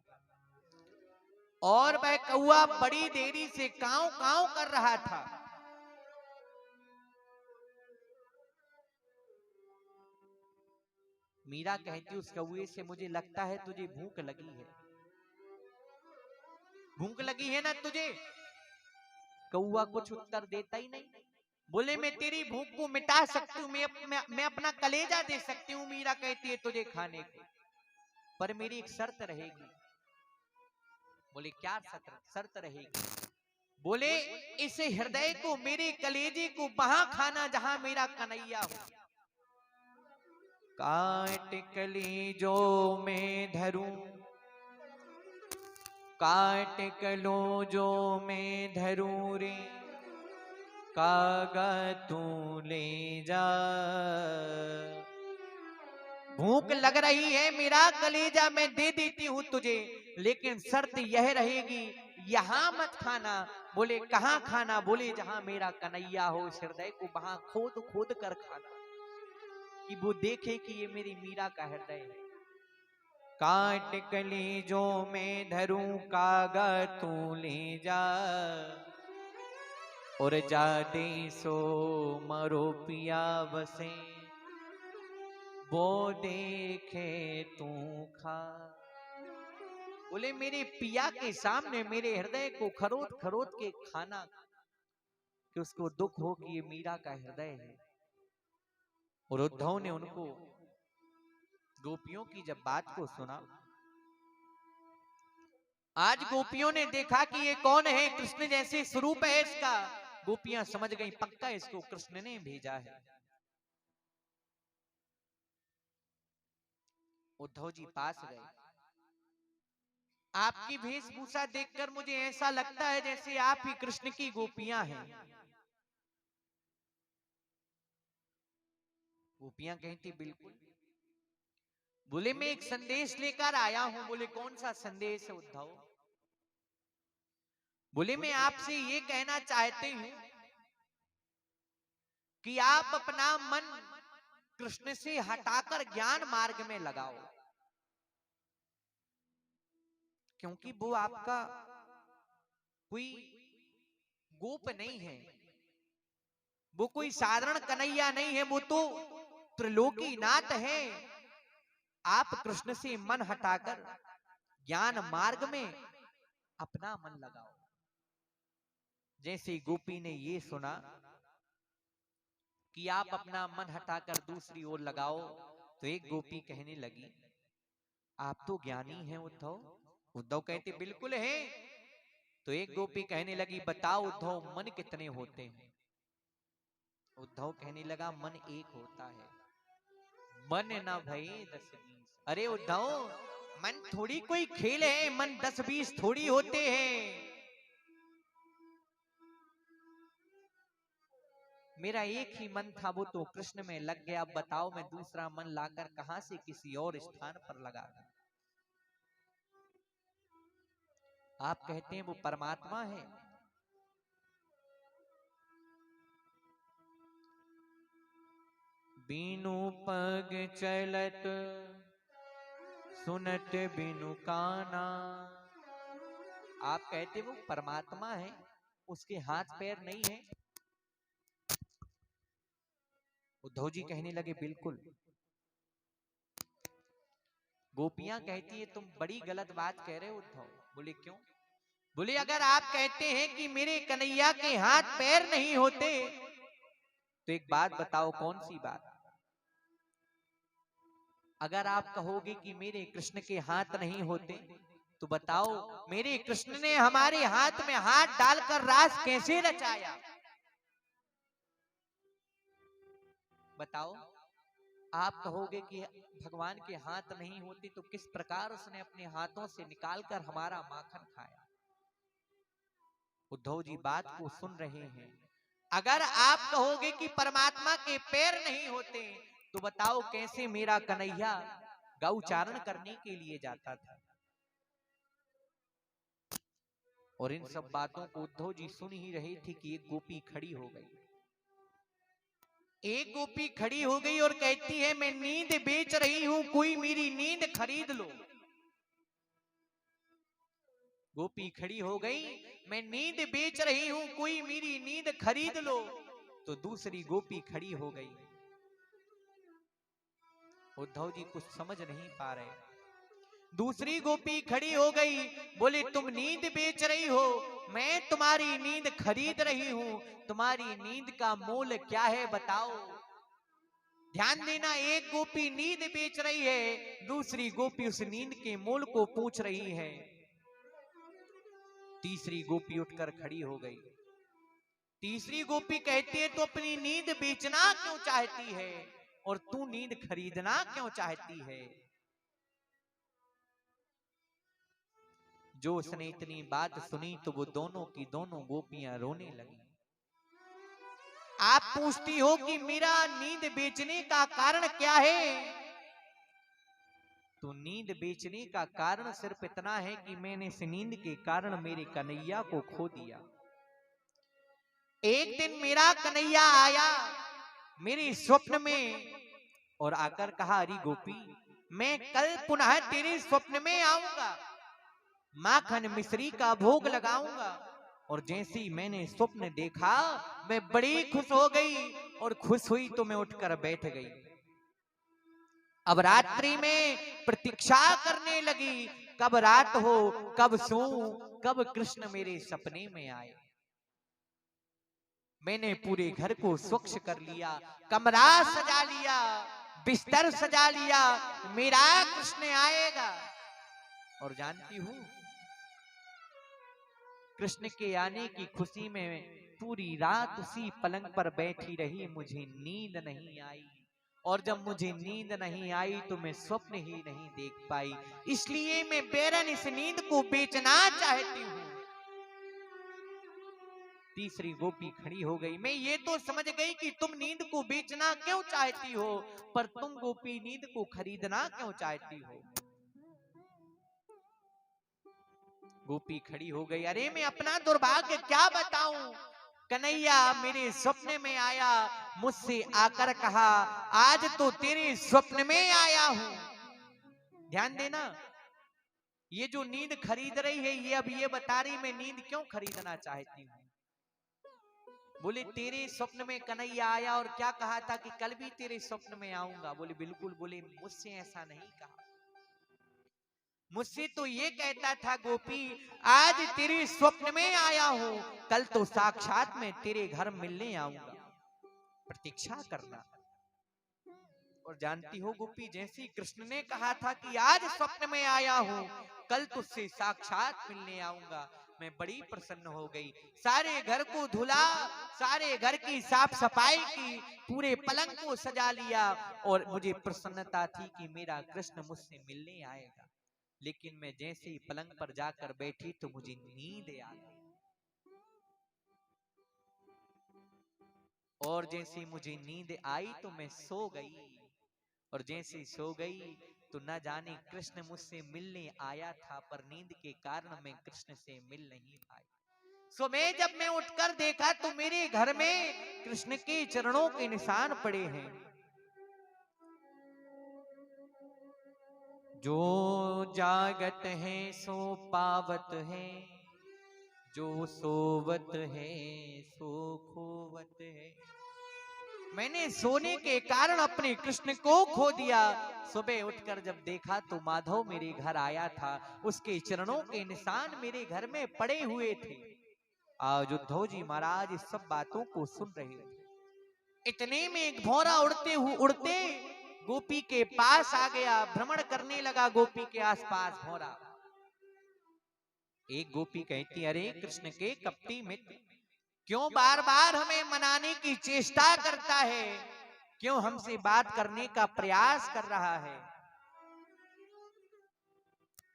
[SPEAKER 1] और वह कौआ बड़ी देरी से कांव कांव कर रहा था। मीरा कहती उस कौए से, मुझे लगता है तुझे भूख लगी है, भूख लगी है ना तुझे? कौआ कुछ उत्तर देता ही नहीं। बोले मैं तेरी भूख को मिटा सकती हूँ, मैं अपना कलेजा दे सकती हूँ। मीरा कहती है तुझे खाने को, पर मेरी एक शर्त रहेगी। बोले क्या शर्त रहेगी? बोले इस हृदय को, मेरे कलेजे को वहां खाना जहां मेरा कन्हैया हो। काट कलेजों में धरूं, काट कलेजों में धरूं रे, कागा तू ले जा। भूख लग रही है, मेरा कलेजा मैं दे देती हूं तुझे, लेकिन शर्त यह रहेगी यहां मत खाना। बोले कहां खाना? बोले जहां मेरा कन्हैया हो, इस हृदय को वहां खोद खोद कर खाना, कि वो देखे कि ये मेरी मीरा का हृदय है। काट कलेजों में धरूं, कागा तू ले जा, और जादे सो मरो पिया बसे, वो देखे तू खा। बोले मेरे पिया के सामने मेरे हृदय को खरोद खरोद के खाना, कि उसको दुख हो कि ये मीरा का हृदय है। और उद्धव ने उनको, गोपियों की जब बात को सुना, आज गोपियों ने देखा कि ये कौन है, कृष्ण जैसे स्वरूप है इसका। गोपियां समझ गई पक्का इसको कृष्ण ने भेजा है। उद्धव जी पास गए, आपकी वेशभूषा देखकर मुझे ऐसा लगता है जैसे आप ही कृष्ण की गोपियां हैं। गोपियां कहती बिल्कुल। बोले मैं एक संदेश लेकर आया हूं। बोले कौन सा संदेश है उद्धव? बोले मैं आपसे ये कहना चाहती हूं कि आप अपना मन कृष्ण से हटाकर ज्ञान मार्ग में लगाओ, क्योंकि वो आपका कोई गोप नहीं है, वो कोई साधारण कन्हैया नहीं है, वो तो त्रिलोकी नाथ है। आप कृष्ण से मन हटाकर ज्ञान मार्ग में अपना मन लगाओ। जैसे गोपी ने ये सुना कि आप अपना मन हटाकर दूसरी ओर लगाओ। तो एक गोपी कहने लगी, आप तो ज्ञानी हैं उद्धव। उद्धव कहते बिल्कुल है। तो एक गोपी कहने लगी, बताओ उद्धव मन कितने होते हैं। उद्धव कहने लगा, मन एक होता है। मन ना भई 10-20। अरे उद्धव, मन थोड़ी कोई खेल है, मन 10-20 थोड़ी होते हैं। मेरा एक ही मन था, वो तो कृष्ण में लग गया। अब बताओ मैं दूसरा मन लाकर कहां से किसी और स्थान पर लगा दूं। आप कहते हैं वो परमात्मा है। बीनु पग चलत सुनत बिनु काना। आप कहते वो परमात्मा है, उसके हाथ पैर नहीं है। उद्धव जी कहने लगे बिल्कुल। गोपियां कहती है तुम बड़ी गलत बात कह रहे हो उद्धव। बोले क्यों? बोले अगर आप कहते हैं कि मेरे कन्हैया के हाथ पैर नहीं होते, तो एक बात बताओ, कौन सी बात? अगर आप कहोगे कि मेरे कृष्ण के हाथ नहीं होते, तो बताओ मेरे कृष्ण ने हमारे हाथ में हाथ डालकर रास कैसे रचाया? बताओ। आप कहोगे कि भगवान के हाथ नहीं होते, तो किस प्रकार उसने अपने हाथों से निकालकर हमारा माखन खाया? उद्धव जी बात को सुन रहे हैं। अगर आप कहोगे कि परमात्मा के पैर नहीं होते, तो बताओ कैसे मेरा कन्हैया गौचारण करने के लिए जाता था? और इन सब बातों को उद्धव जी सुन ही रहे थे कि एक गोपी खड़ी हो गई। एक गोपी खड़ी हो गई और कहती है, मैं नींद बेच रही हूं, कोई मेरी नींद खरीद लो। गोपी खड़ी हो गई, मैं नींद बेच रही हूं, कोई मेरी नींद खरीद लो। तो दूसरी गोपी खड़ी हो गई। उद्धव जी कुछ समझ नहीं पा रहे। दूसरी गोपी खड़ी हो गई, बोले तुम नींद बेच रही हो, मैं तुम्हारी नींद खरीद रही हूं। तुम्हारी नींद का मोल क्या है बताओ? ध्यान देना, एक गोपी नींद बेच रही है, दूसरी गोपी उस नींद के मोल को पूछ रही है। तीसरी गोपी उठकर खड़ी हो गई। तीसरी गोपी कहती है, तो अपनी नींद बेचना क्यों चाहती है और तू नींद खरीदना क्यों चाहती है? जो उसने इतनी बात सुनी तो वो दोनों की दोनों गोपियां रोने लगी। आप पूछती हो कि मेरा नींद बेचने का कारण क्या है? तो नींद बेचने का कारण सिर्फ इतना है कि मैंने इस नींद के कारण मेरे कन्हैया को खो दिया। एक दिन मेरा कन्हैया आया मेरे स्वप्न में और आकर कहा, अरे गोपी, मैं कल पुनः तेरे स्वप्न में आऊंगा, माखन मिश्री का भोग लगाऊंगा। और जैसे ही मैंने स्वप्न देखा, मैं बड़ी खुश हो गई और खुश हुई तो मैं उठकर बैठ गई। अब रात्रि में प्रतीक्षा करने लगी, कब रात हो, कब सोऊं, कब कृष्ण मेरे सपने में आए। मैंने पूरे घर को स्वच्छ कर लिया, कमरा सजा लिया, बिस्तर सजा लिया, मेरा कृष्ण आएगा। और जानती हूं, कृष्ण के आने की खुशी में पूरी रात उसी पलंग पर बैठी रही, मुझे नींद नहीं आई। और जब मुझे नींद नहीं आई तो मैं स्वप्न ही नहीं देख पाई, इसलिए मैं बेरन इस नींद को बेचना चाहती हूं। तीसरी गोपी खड़ी हो गई। मैं ये तो समझ गई कि तुम नींद को बेचना क्यों चाहती हो, पर तुम गोपी नींद को खरीदना क्यों चाहती हो? गोपी खड़ी हो गई। अरे मैं अपना दुर्भाग्य क्या बताऊं, कन्हैया मेरे स्वप्न में आया, मुझसे आकर कहा, आज तो तेरे स्वप्न में आया हूं। ध्यान देना, ये जो नींद खरीद रही है, ये अब ये बता रही मैं नींद क्यों खरीदना चाहती हूं। बोले तेरे स्वप्न में कन्हैया आया और क्या कहा था कि कल भी तेरे स्वप्न में आऊंगा। बोले बिल्कुल। बोले मुझसे ऐसा नहीं कहा, मुझसे तो ये कहता था गोपी, आज तेरे स्वप्न में आया हूं, कल तो साक्षात में तेरे घर मिलने आऊंगा। प्रतीक्षा करना। और जानती हो गोपी, जैसे ही कृष्ण ने कहा था कि आज स्वप्न में आया हूं, कल तुझसे साक्षात मिलने आऊंगा, मैं बड़ी प्रसन्न हो गई। सारे घर को धुला, सारे घर की साफ सफाई की, पूरे पलंग को सजा लिया, और मुझे प्रसन्नता थी कि मेरा कृष्ण मुझसे मिलने आएगा। लेकिन मैं जैसे ही पलंग पर जाकर बैठी तो मुझे नींद आ गई, और जैसे मुझे नींद आई तो मैं सो गई, और जैसे सो गई तो न जाने कृष्ण मुझसे मिलने आया था, पर नींद के कारण मैं कृष्ण से मिल नहीं पाई। सो जब मैं उठकर देखा तो मेरे घर में कृष्ण के चरणों के निशान पड़े हैं। जो जागत है सो पावत है, जो सोवत है सो खोवत है। मैंने सोने के कारण अपने कृष्ण को खो दिया। सुबह उठकर जब देखा तो माधव मेरे घर आया था, उसके चरणों के निशान मेरे घर में पड़े हुए थे। आज उद्धव जी महाराज इस सब बातों को सुन रहे थे। इतने में एक भौरा उड़ते गोपी के पास आ गया, भ्रमण करने लगा गोपी के आसपास भौरा। एक गोपी कहती, अरे कृष्ण के कपटी मित्र, क्यों बार बार हमें मनाने की चेष्टा करता है, क्यों हमसे बात करने का प्रयास कर रहा है?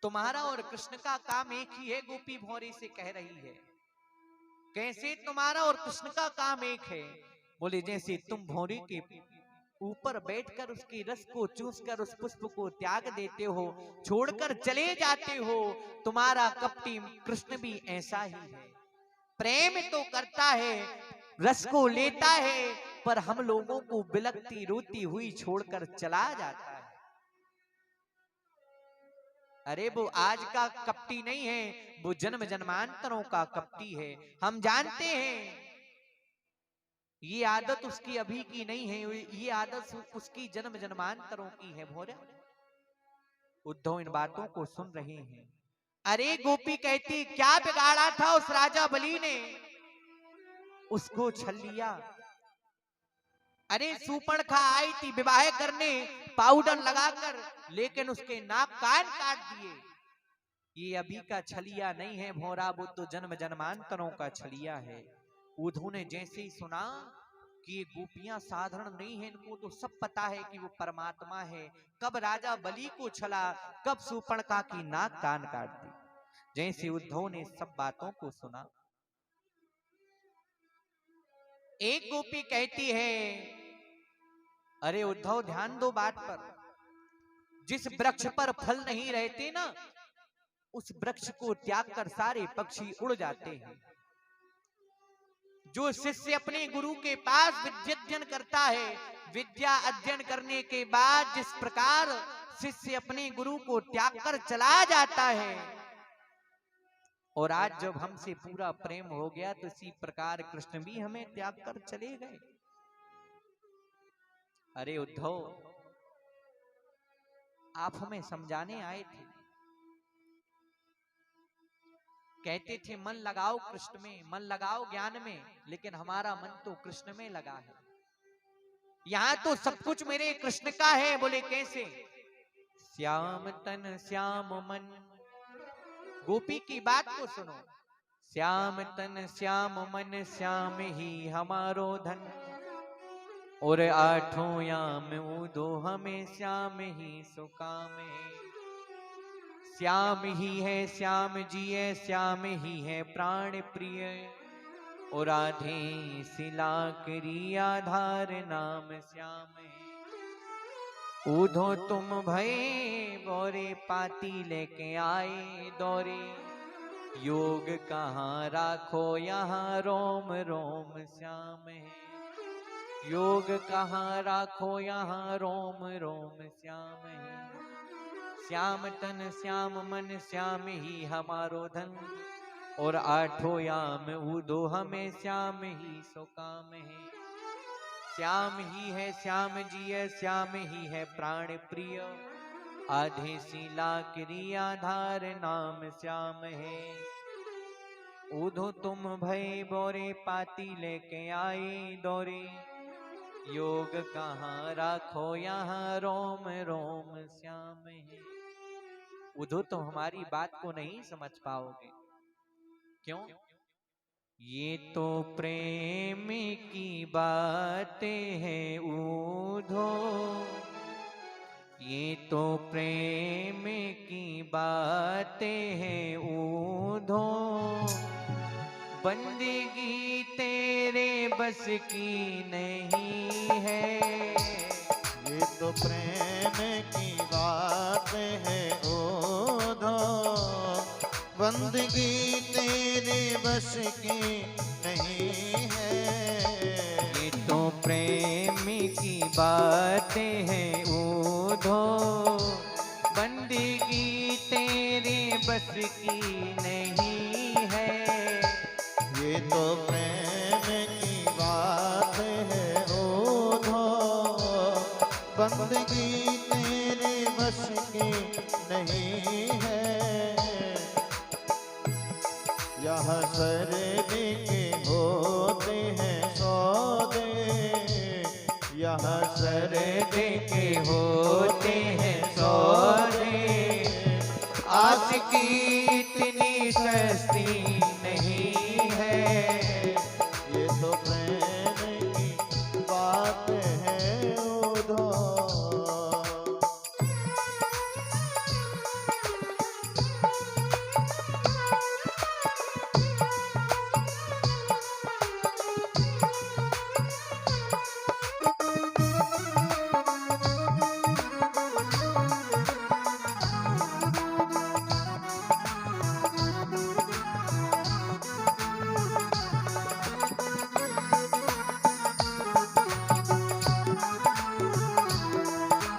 [SPEAKER 1] तुम्हारा और कृष्ण का काम एक ही है, गोपी भौरी से कह रही है। कैसे तुम्हारा और कृष्ण का काम एक है? बोले, जैसे तुम भौरी के ऊपर बैठकर उसके रस को चूसकर उस पुष्प को त्याग देते हो, छोड़कर चले जाते हो, तुम्हारा कपटी कृष्ण भी ऐसा ही है। प्रेम तो करता है, रस को लेता है, पर हम लोगों को बिलखती रोती हुई छोड़कर चला जाता है। अरे वो आज का कपटी नहीं है, वो जन्म जन्मांतरों का कपटी है। हम जानते हैं ये आदत उसकी अभी की नहीं है, ये आदत उसकी जन्म जन्मांतरों की है। भोरे उद्धव इन बातों को सुन रहे हैं। अरे गोपी कहती, क्या बिगाड़ा था उस राजा बलि ने, उसको छल लिया। अरे सूर्पणखा आई थी विवाह करने पाउडर लगाकर, लेकिन उसके नाक कान काट दिए। ये अभी का छलिया नहीं है भोरा, वो तो जन्म जन्मांतरों का छलिया है। उद्धव ने जैसे ही सुना कि ये गोपियां साधारण नहीं है, इनको तो सब पता है कि वो परमात्मा है, कब राजा बलि को छला, कब सूर्पणखा की नाक कान काट दी। जैसे उद्धव ने सब बातों को सुना, एक गोपी कहती है, अरे उद्धव ध्यान दो बात पर, जिस वृक्ष पर फल नहीं रहते ना, उस वृक्ष को त्याग कर सारे पक्षी उड़ जाते हैं। जो शिष्य अपने गुरु के पास विद्या अध्ययन करता है, विद्या अध्ययन करने के बाद जिस प्रकार शिष्य अपने गुरु को त्याग कर चला जाता है, और आज जब हमसे पूरा प्रेम हो गया तो इसी प्रकार कृष्ण भी हमें त्याग कर चले गए। अरे उद्धव, आप हमें समझाने आए थे, कहते थे मन लगाओ कृष्ण में, मन लगाओ ज्ञान में, लेकिन हमारा मन तो कृष्ण में लगा है। यहां तो सब कुछ मेरे कृष्ण का है। बोले कैसे? श्याम तन श्याम मन, गोपी की बात को सुनो। श्याम तन श्याम मन, श्याम ही हमारो धन, और आठों याम उदो हमें श्याम ही सुकाम है। श्याम ही है श्याम जी है, श्याम ही है प्राण प्रिय, और आधे सिला करी आधार नाम श्याम है। उधो तुम भय बोरे पाती लेके आए दौरे, योग कहाँ राखो यहाँ रोम रोम श्याम है। योग कहाँ राखो यहाँ रोम रोम श्याम है। श्याम तन श्याम मन, श्याम ही हमारो धन, और आठों याम उदो हमें श्याम ही सो काम है। श्याम ही है श्याम जी है, श्याम ही है प्राण प्रिय, आधे शीला क्रिया धार नाम श्याम है। उधो तुम भय बोरे पाती लेके आए दौरे, योग कहाँ राखो यहाँ रोम रोम श्याम है। उधो तुम हमारी बात को नहीं समझ पाओगे। क्यों? ये तो प्रेम की बातें हैं उधो, ये तो प्रेम की बातें हैं उधो, बंदगी तेरे बस की नहीं है।
[SPEAKER 2] ये तो प्रेम की बात है ओधो, बंदगी तेरे बस की नहीं है।
[SPEAKER 1] ये तो प्रेम की बातें हैं उधो, बंदगी तेरे बस की नहीं है।
[SPEAKER 2] ये तो प्रेम की बात है ओधो, बंदगी तेरे बस की नहीं है। यहाँ सरदे के होते हैं सौदे, यहाँ
[SPEAKER 1] सरदे के होते हैं सौदे, आस की इतनी सस्ती नहीं है।
[SPEAKER 2] ये तो प्रेम की बात है ओधो।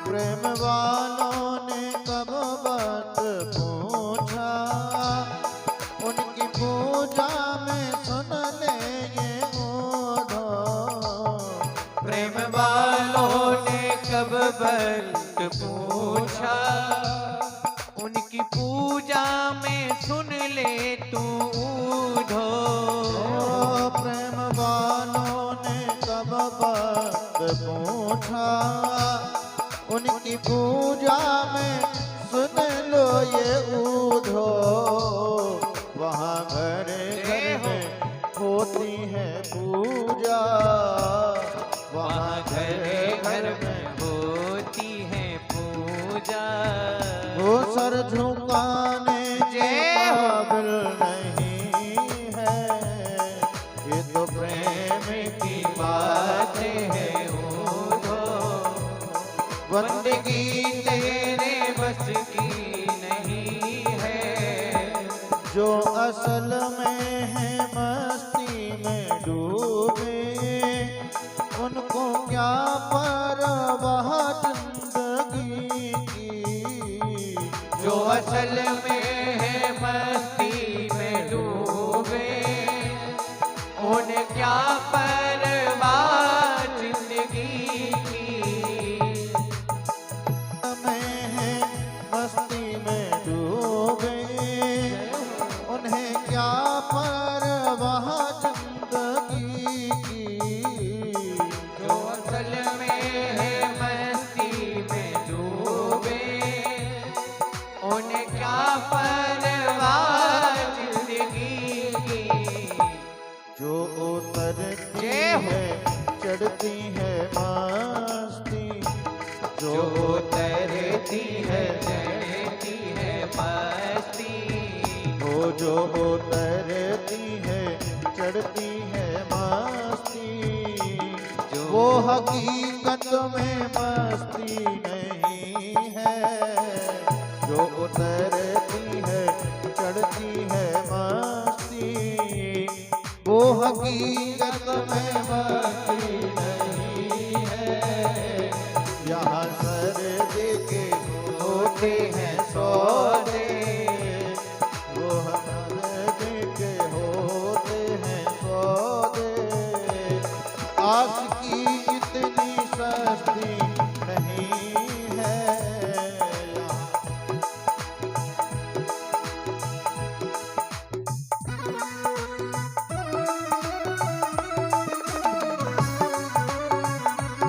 [SPEAKER 2] प्रेम वालों ने कब बात पूछा, उनकी पूजा में सुन ले ये ओधो।
[SPEAKER 1] प्रेम वालों ने कब बंद पूछा, उनकी पूजा में सुन ले तू उधो।
[SPEAKER 2] प्रेम वालों ने कब बात पूछा, उनकी पूजा में सुन लो ये उधो। वहाँ घर घर में होती है पूजा,
[SPEAKER 1] वहाँ घर घर में होती है पूजा।
[SPEAKER 2] वो सर झुकाने के काबिल नहीं है। ये तो प्रेम की बात है ओधो,
[SPEAKER 1] बंदगी तेरे बस की नहीं है।
[SPEAKER 2] जो असल में है मस्ती में डूबे, उनको क्या परवाह जिंदगी की।
[SPEAKER 1] जो असल में है मस्ती में डूबे, उन्हें क्या परवाह जिंदगी की।
[SPEAKER 2] में है मस्ती में डूबे, उन्हें क्या परवाह जिंदगी की।
[SPEAKER 1] जो असल में है मस्ती में डूबे, उन्हें क्या परवाह जिंदगी की।
[SPEAKER 2] जो उतरती
[SPEAKER 1] जय हो।
[SPEAKER 2] है चढ़ती है मस्ती,
[SPEAKER 1] जो उतरती है चढ़ती है मस्ती।
[SPEAKER 2] वो जो उतरती है चढ़ती है मस्ती,
[SPEAKER 1] जो
[SPEAKER 2] वो हकीकत में मस्ती नहीं है। जो उतरती है चढ़ती है मस्ती, वो हकीकत में मस्ती नहीं है। यहाँ सरदे के होते हैं सौदे, वो सरदे के होते हैं सौदे, आस की इतनी सस्ती नहीं है। यहाँ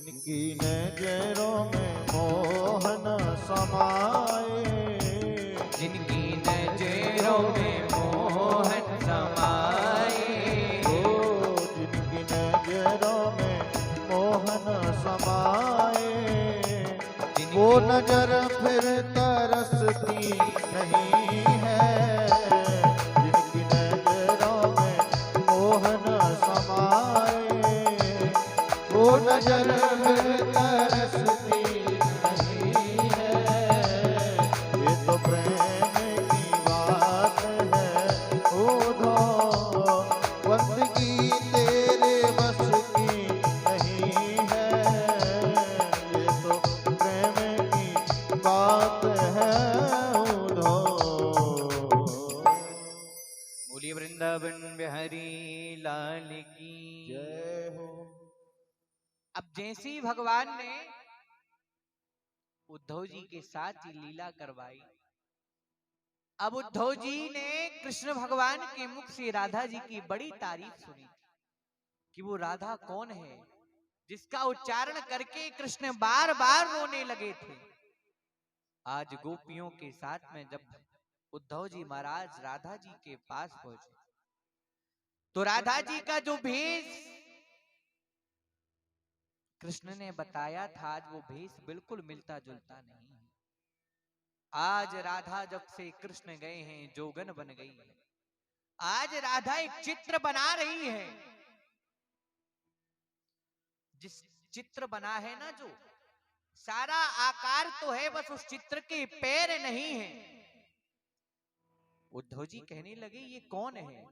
[SPEAKER 2] जिनकी नजरों में मोहन समाए,
[SPEAKER 1] जिनकी नजरों में मोहन समाए,
[SPEAKER 2] जिनकी नजरों में मोहन समाए, वो नजर फिर तरसती नहीं है। जिनकी नजरों में मोहन समाए, वो नजर फिर तरसती नहीं है। ये तो प्रेम की बात है उधो, बंदगी तेरे बस की नहीं है। ये तो प्रेम की बात है उधो।
[SPEAKER 1] बोलिए वृंदावन बिहारी लाल की
[SPEAKER 2] जय हो।
[SPEAKER 1] अब जैसे ही भगवान ने उद्धव जी के साथ ही लीला करवाई, अब उद्धव जी ने कृष्ण भगवान के मुख से राधा जी की बड़ी तारीफ सुनी कि वो राधा कौन है जिसका उच्चारण करके कृष्ण बार बार रोने लगे थे। आज गोपियों के साथ में जब उद्धव जी महाराज राधा जी के पास पहुंचे तो राधा जी का जो भेष कृष्ण ने बताया था, आज वो भेष बिल्कुल मिलता जुलता नहीं है। आज राधा जब से कृष्ण गए हैं जोगन बन गई है। आज राधा एक चित्र बना रही है। जिस चित्र बना है ना, जो सारा आकार तो है, बस उस चित्र के पैर नहीं है। उद्धव जी कहने लगे ये कौन है,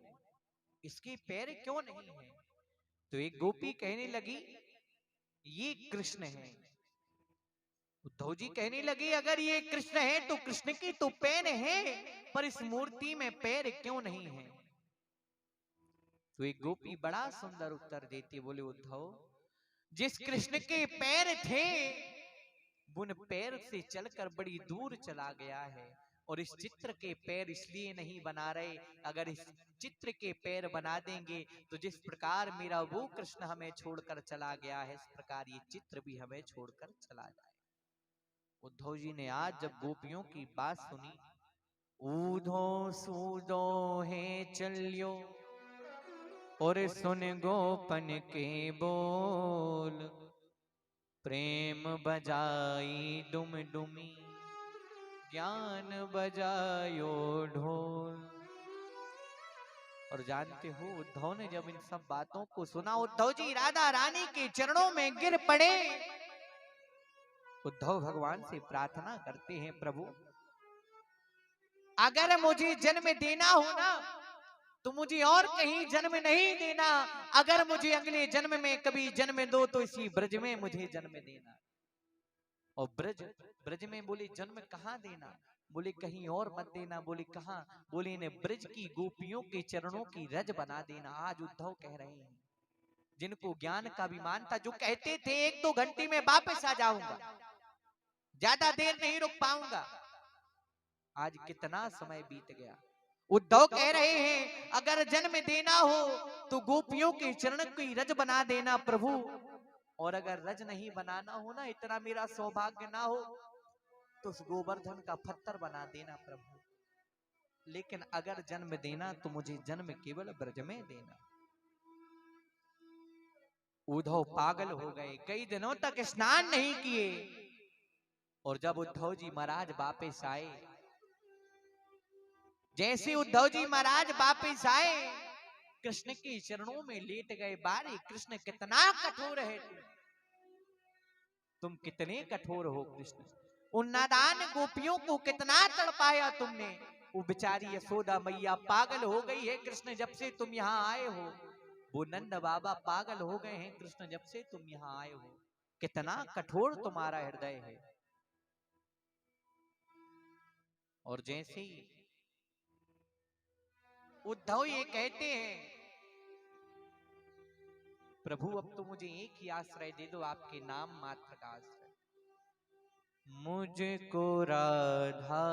[SPEAKER 1] इसके पैर क्यों नहीं है? तो एक गोपी कहने लगी ये कृष्ण है। उद्धव जी कहने लगे अगर ये कृष्ण है तो कृष्ण की तो पैर है, पर इस मूर्ति में पैर क्यों नहीं है? तो एक गोपी बड़ा सुंदर उत्तर देती, बोले उद्धव, जिस कृष्ण के पैर थे उन पैर से चलकर बड़ी दूर चला गया है, और इस चित्र के पैर इसलिए नहीं बना रहे। अगर इस चित्र के पैर बना देंगे तो जिस प्रकार मेरा वो कृष्ण हमें छोड़कर चला गया है, इस प्रकार ये चित्र भी हमें छोड़कर चला जाए। उद्धव जी ने आज जब गोपियों की बात सुनी, ऊधो सूदो है चलियो और सुन गोपन के बोल, प्रेम बजाई डुम डुमी ज्ञान बजायो ढोल। और जानते हो उद्धव ने जब इन सब बातों को सुना, उद्धव जी राधा रानी के चरणों में गिर पड़े। उद्धव भगवान से प्रार्थना करते हैं, प्रभु अगर मुझे जन्म देना हो ना तो मुझे और कहीं जन्म नहीं देना। अगर मुझे अगले जन्म में कभी जन्म दो तो इसी ब्रज में मुझे जन्म देना। और ब्रज ब्रज में बोले जन्म कहाँ देना? बोले कहीं और मत देना। बोले कहाँ? बोले इन्हें ब्रज की गोपियों के चरणों की रज बना देना। आज उद्धव कह रहे हैं, जिनको ज्ञान का अभिमान था, जो कहते थे 1-2 घंटे में वापस आ जाऊंगा, ज्यादा देर नहीं रुक पाऊंगा, आज कितना समय बीत गया। उद्धव कह रहे हैं अगर जन्म देना हो तो गोपियों के चरण की रज बना देना प्रभु, और अगर रज नहीं बनाना हो ना, इतना मेरा सौभाग्य ना हो तो उस गोवर्धन का पत्थर बना देना प्रभु। लेकिन अगर जन्म देना तो मुझे जन्म केवल ब्रज में देना। उद्धव पागल हो गए, कई दिनों तक स्नान नहीं किए। और जब उद्धव जी महाराज वापस आए, जैसे उद्धव जी महाराज वापस आए, कृष्ण के चरणों में लेट गए। बारे कृष्ण कितना कठोर है तुम कितने कठोर हो कृष्ण। उन नादान गोपियों को कितना तड़पाया तुमने। वो बेचारी यशोदा मैया पागल हो गई है कृष्ण जब से तुम यहाँ आए हो। वो नंद बाबा पागल हो गए हैं कृष्ण जब से तुम यहाँ आए हो। कितना कठोर तुम्हारा हृदय है। और जैसे ही उद्धव ये कहते हैं, प्रभु अब तो मुझे एक ही आश्रय दे दो, आपके नाम मात्र का आश्रय। मुझको राधा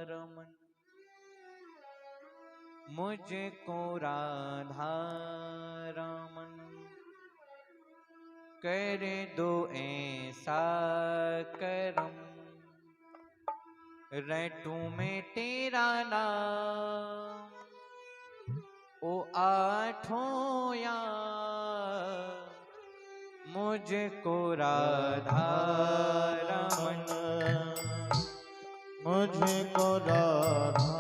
[SPEAKER 1] रमन, मुझको राधा रमन कर दो ऐसा करम, रटूं में तेरा नाम, ओ आठों या मुझको राधा रमन,
[SPEAKER 2] मुझको राधा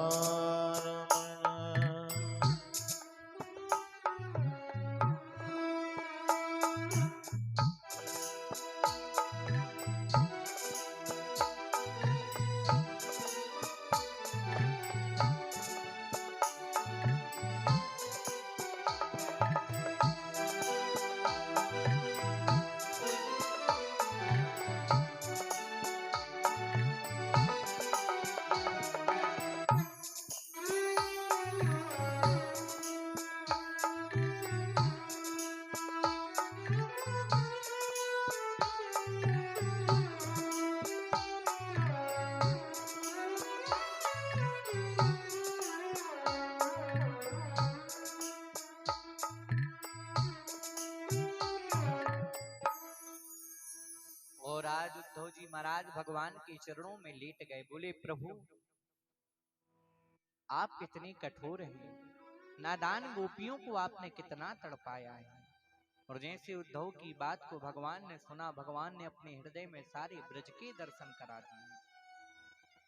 [SPEAKER 1] और आज उद्धव जी महाराज भगवान के चरणों में लेट गए। बोले प्रभु आप कितने कठोर हैं, नादान गोपियों को आपने कितना तड़पाया है। और जैसे उद्धव की बात को भगवान ने सुना, भगवान ने अपने हृदय में सारे ब्रज के दर्शन करा दिए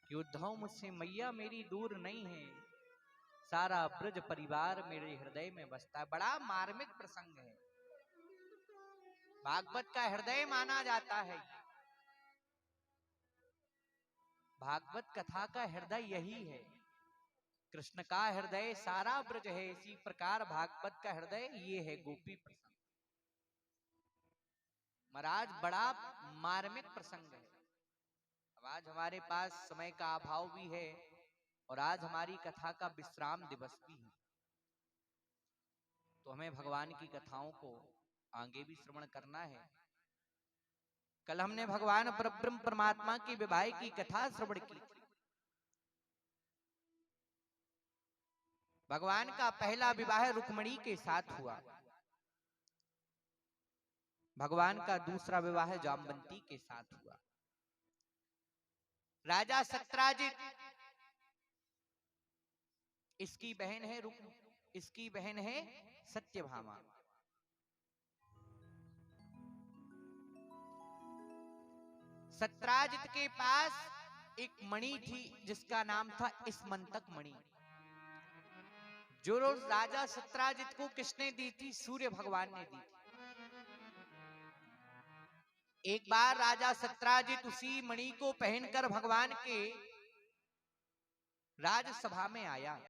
[SPEAKER 1] कि उद्धव मुझसे मैया मेरी दूर नहीं है, सारा ब्रज परिवार मेरे हृदय में बसता है। बड़ा मार्मिक प्रसंग है, भागवत का हृदय माना जाता है। भागवत कथा का हृदय यही है, कृष्ण का हृदय सारा ब्रज है। इसी प्रकार भागवत का हृदय ये है गोपी प्रसंग। महाराज बड़ा मार्मिक प्रसंग है। अब आज हमारे पास समय का अभाव भी है और आज हमारी कथा का विश्राम दिवस भी है, तो हमें भगवान की कथाओं को आगे भी श्रवण करना है। कल हमने भगवान परब्रह्म परमात्मा की विवाह की कथा श्रवण की। भगवान का पहला विवाह रुक्मिणी के साथ हुआ, भगवान का दूसरा विवाह जामवंती के साथ हुआ। राजा सत्राजित, इसकी बहन है रुक्म, इसकी बहन है सत्यभामा। सत्राजित के पास एक मणि थी जिसका नाम था स्मंतक मणि, जो रोज राजा सत्राजित को किसने दी थी? सूर्य भगवान ने दी थी। एक बार राजा सत्राजित उसी मणि को पहनकर भगवान के राजसभा में आया।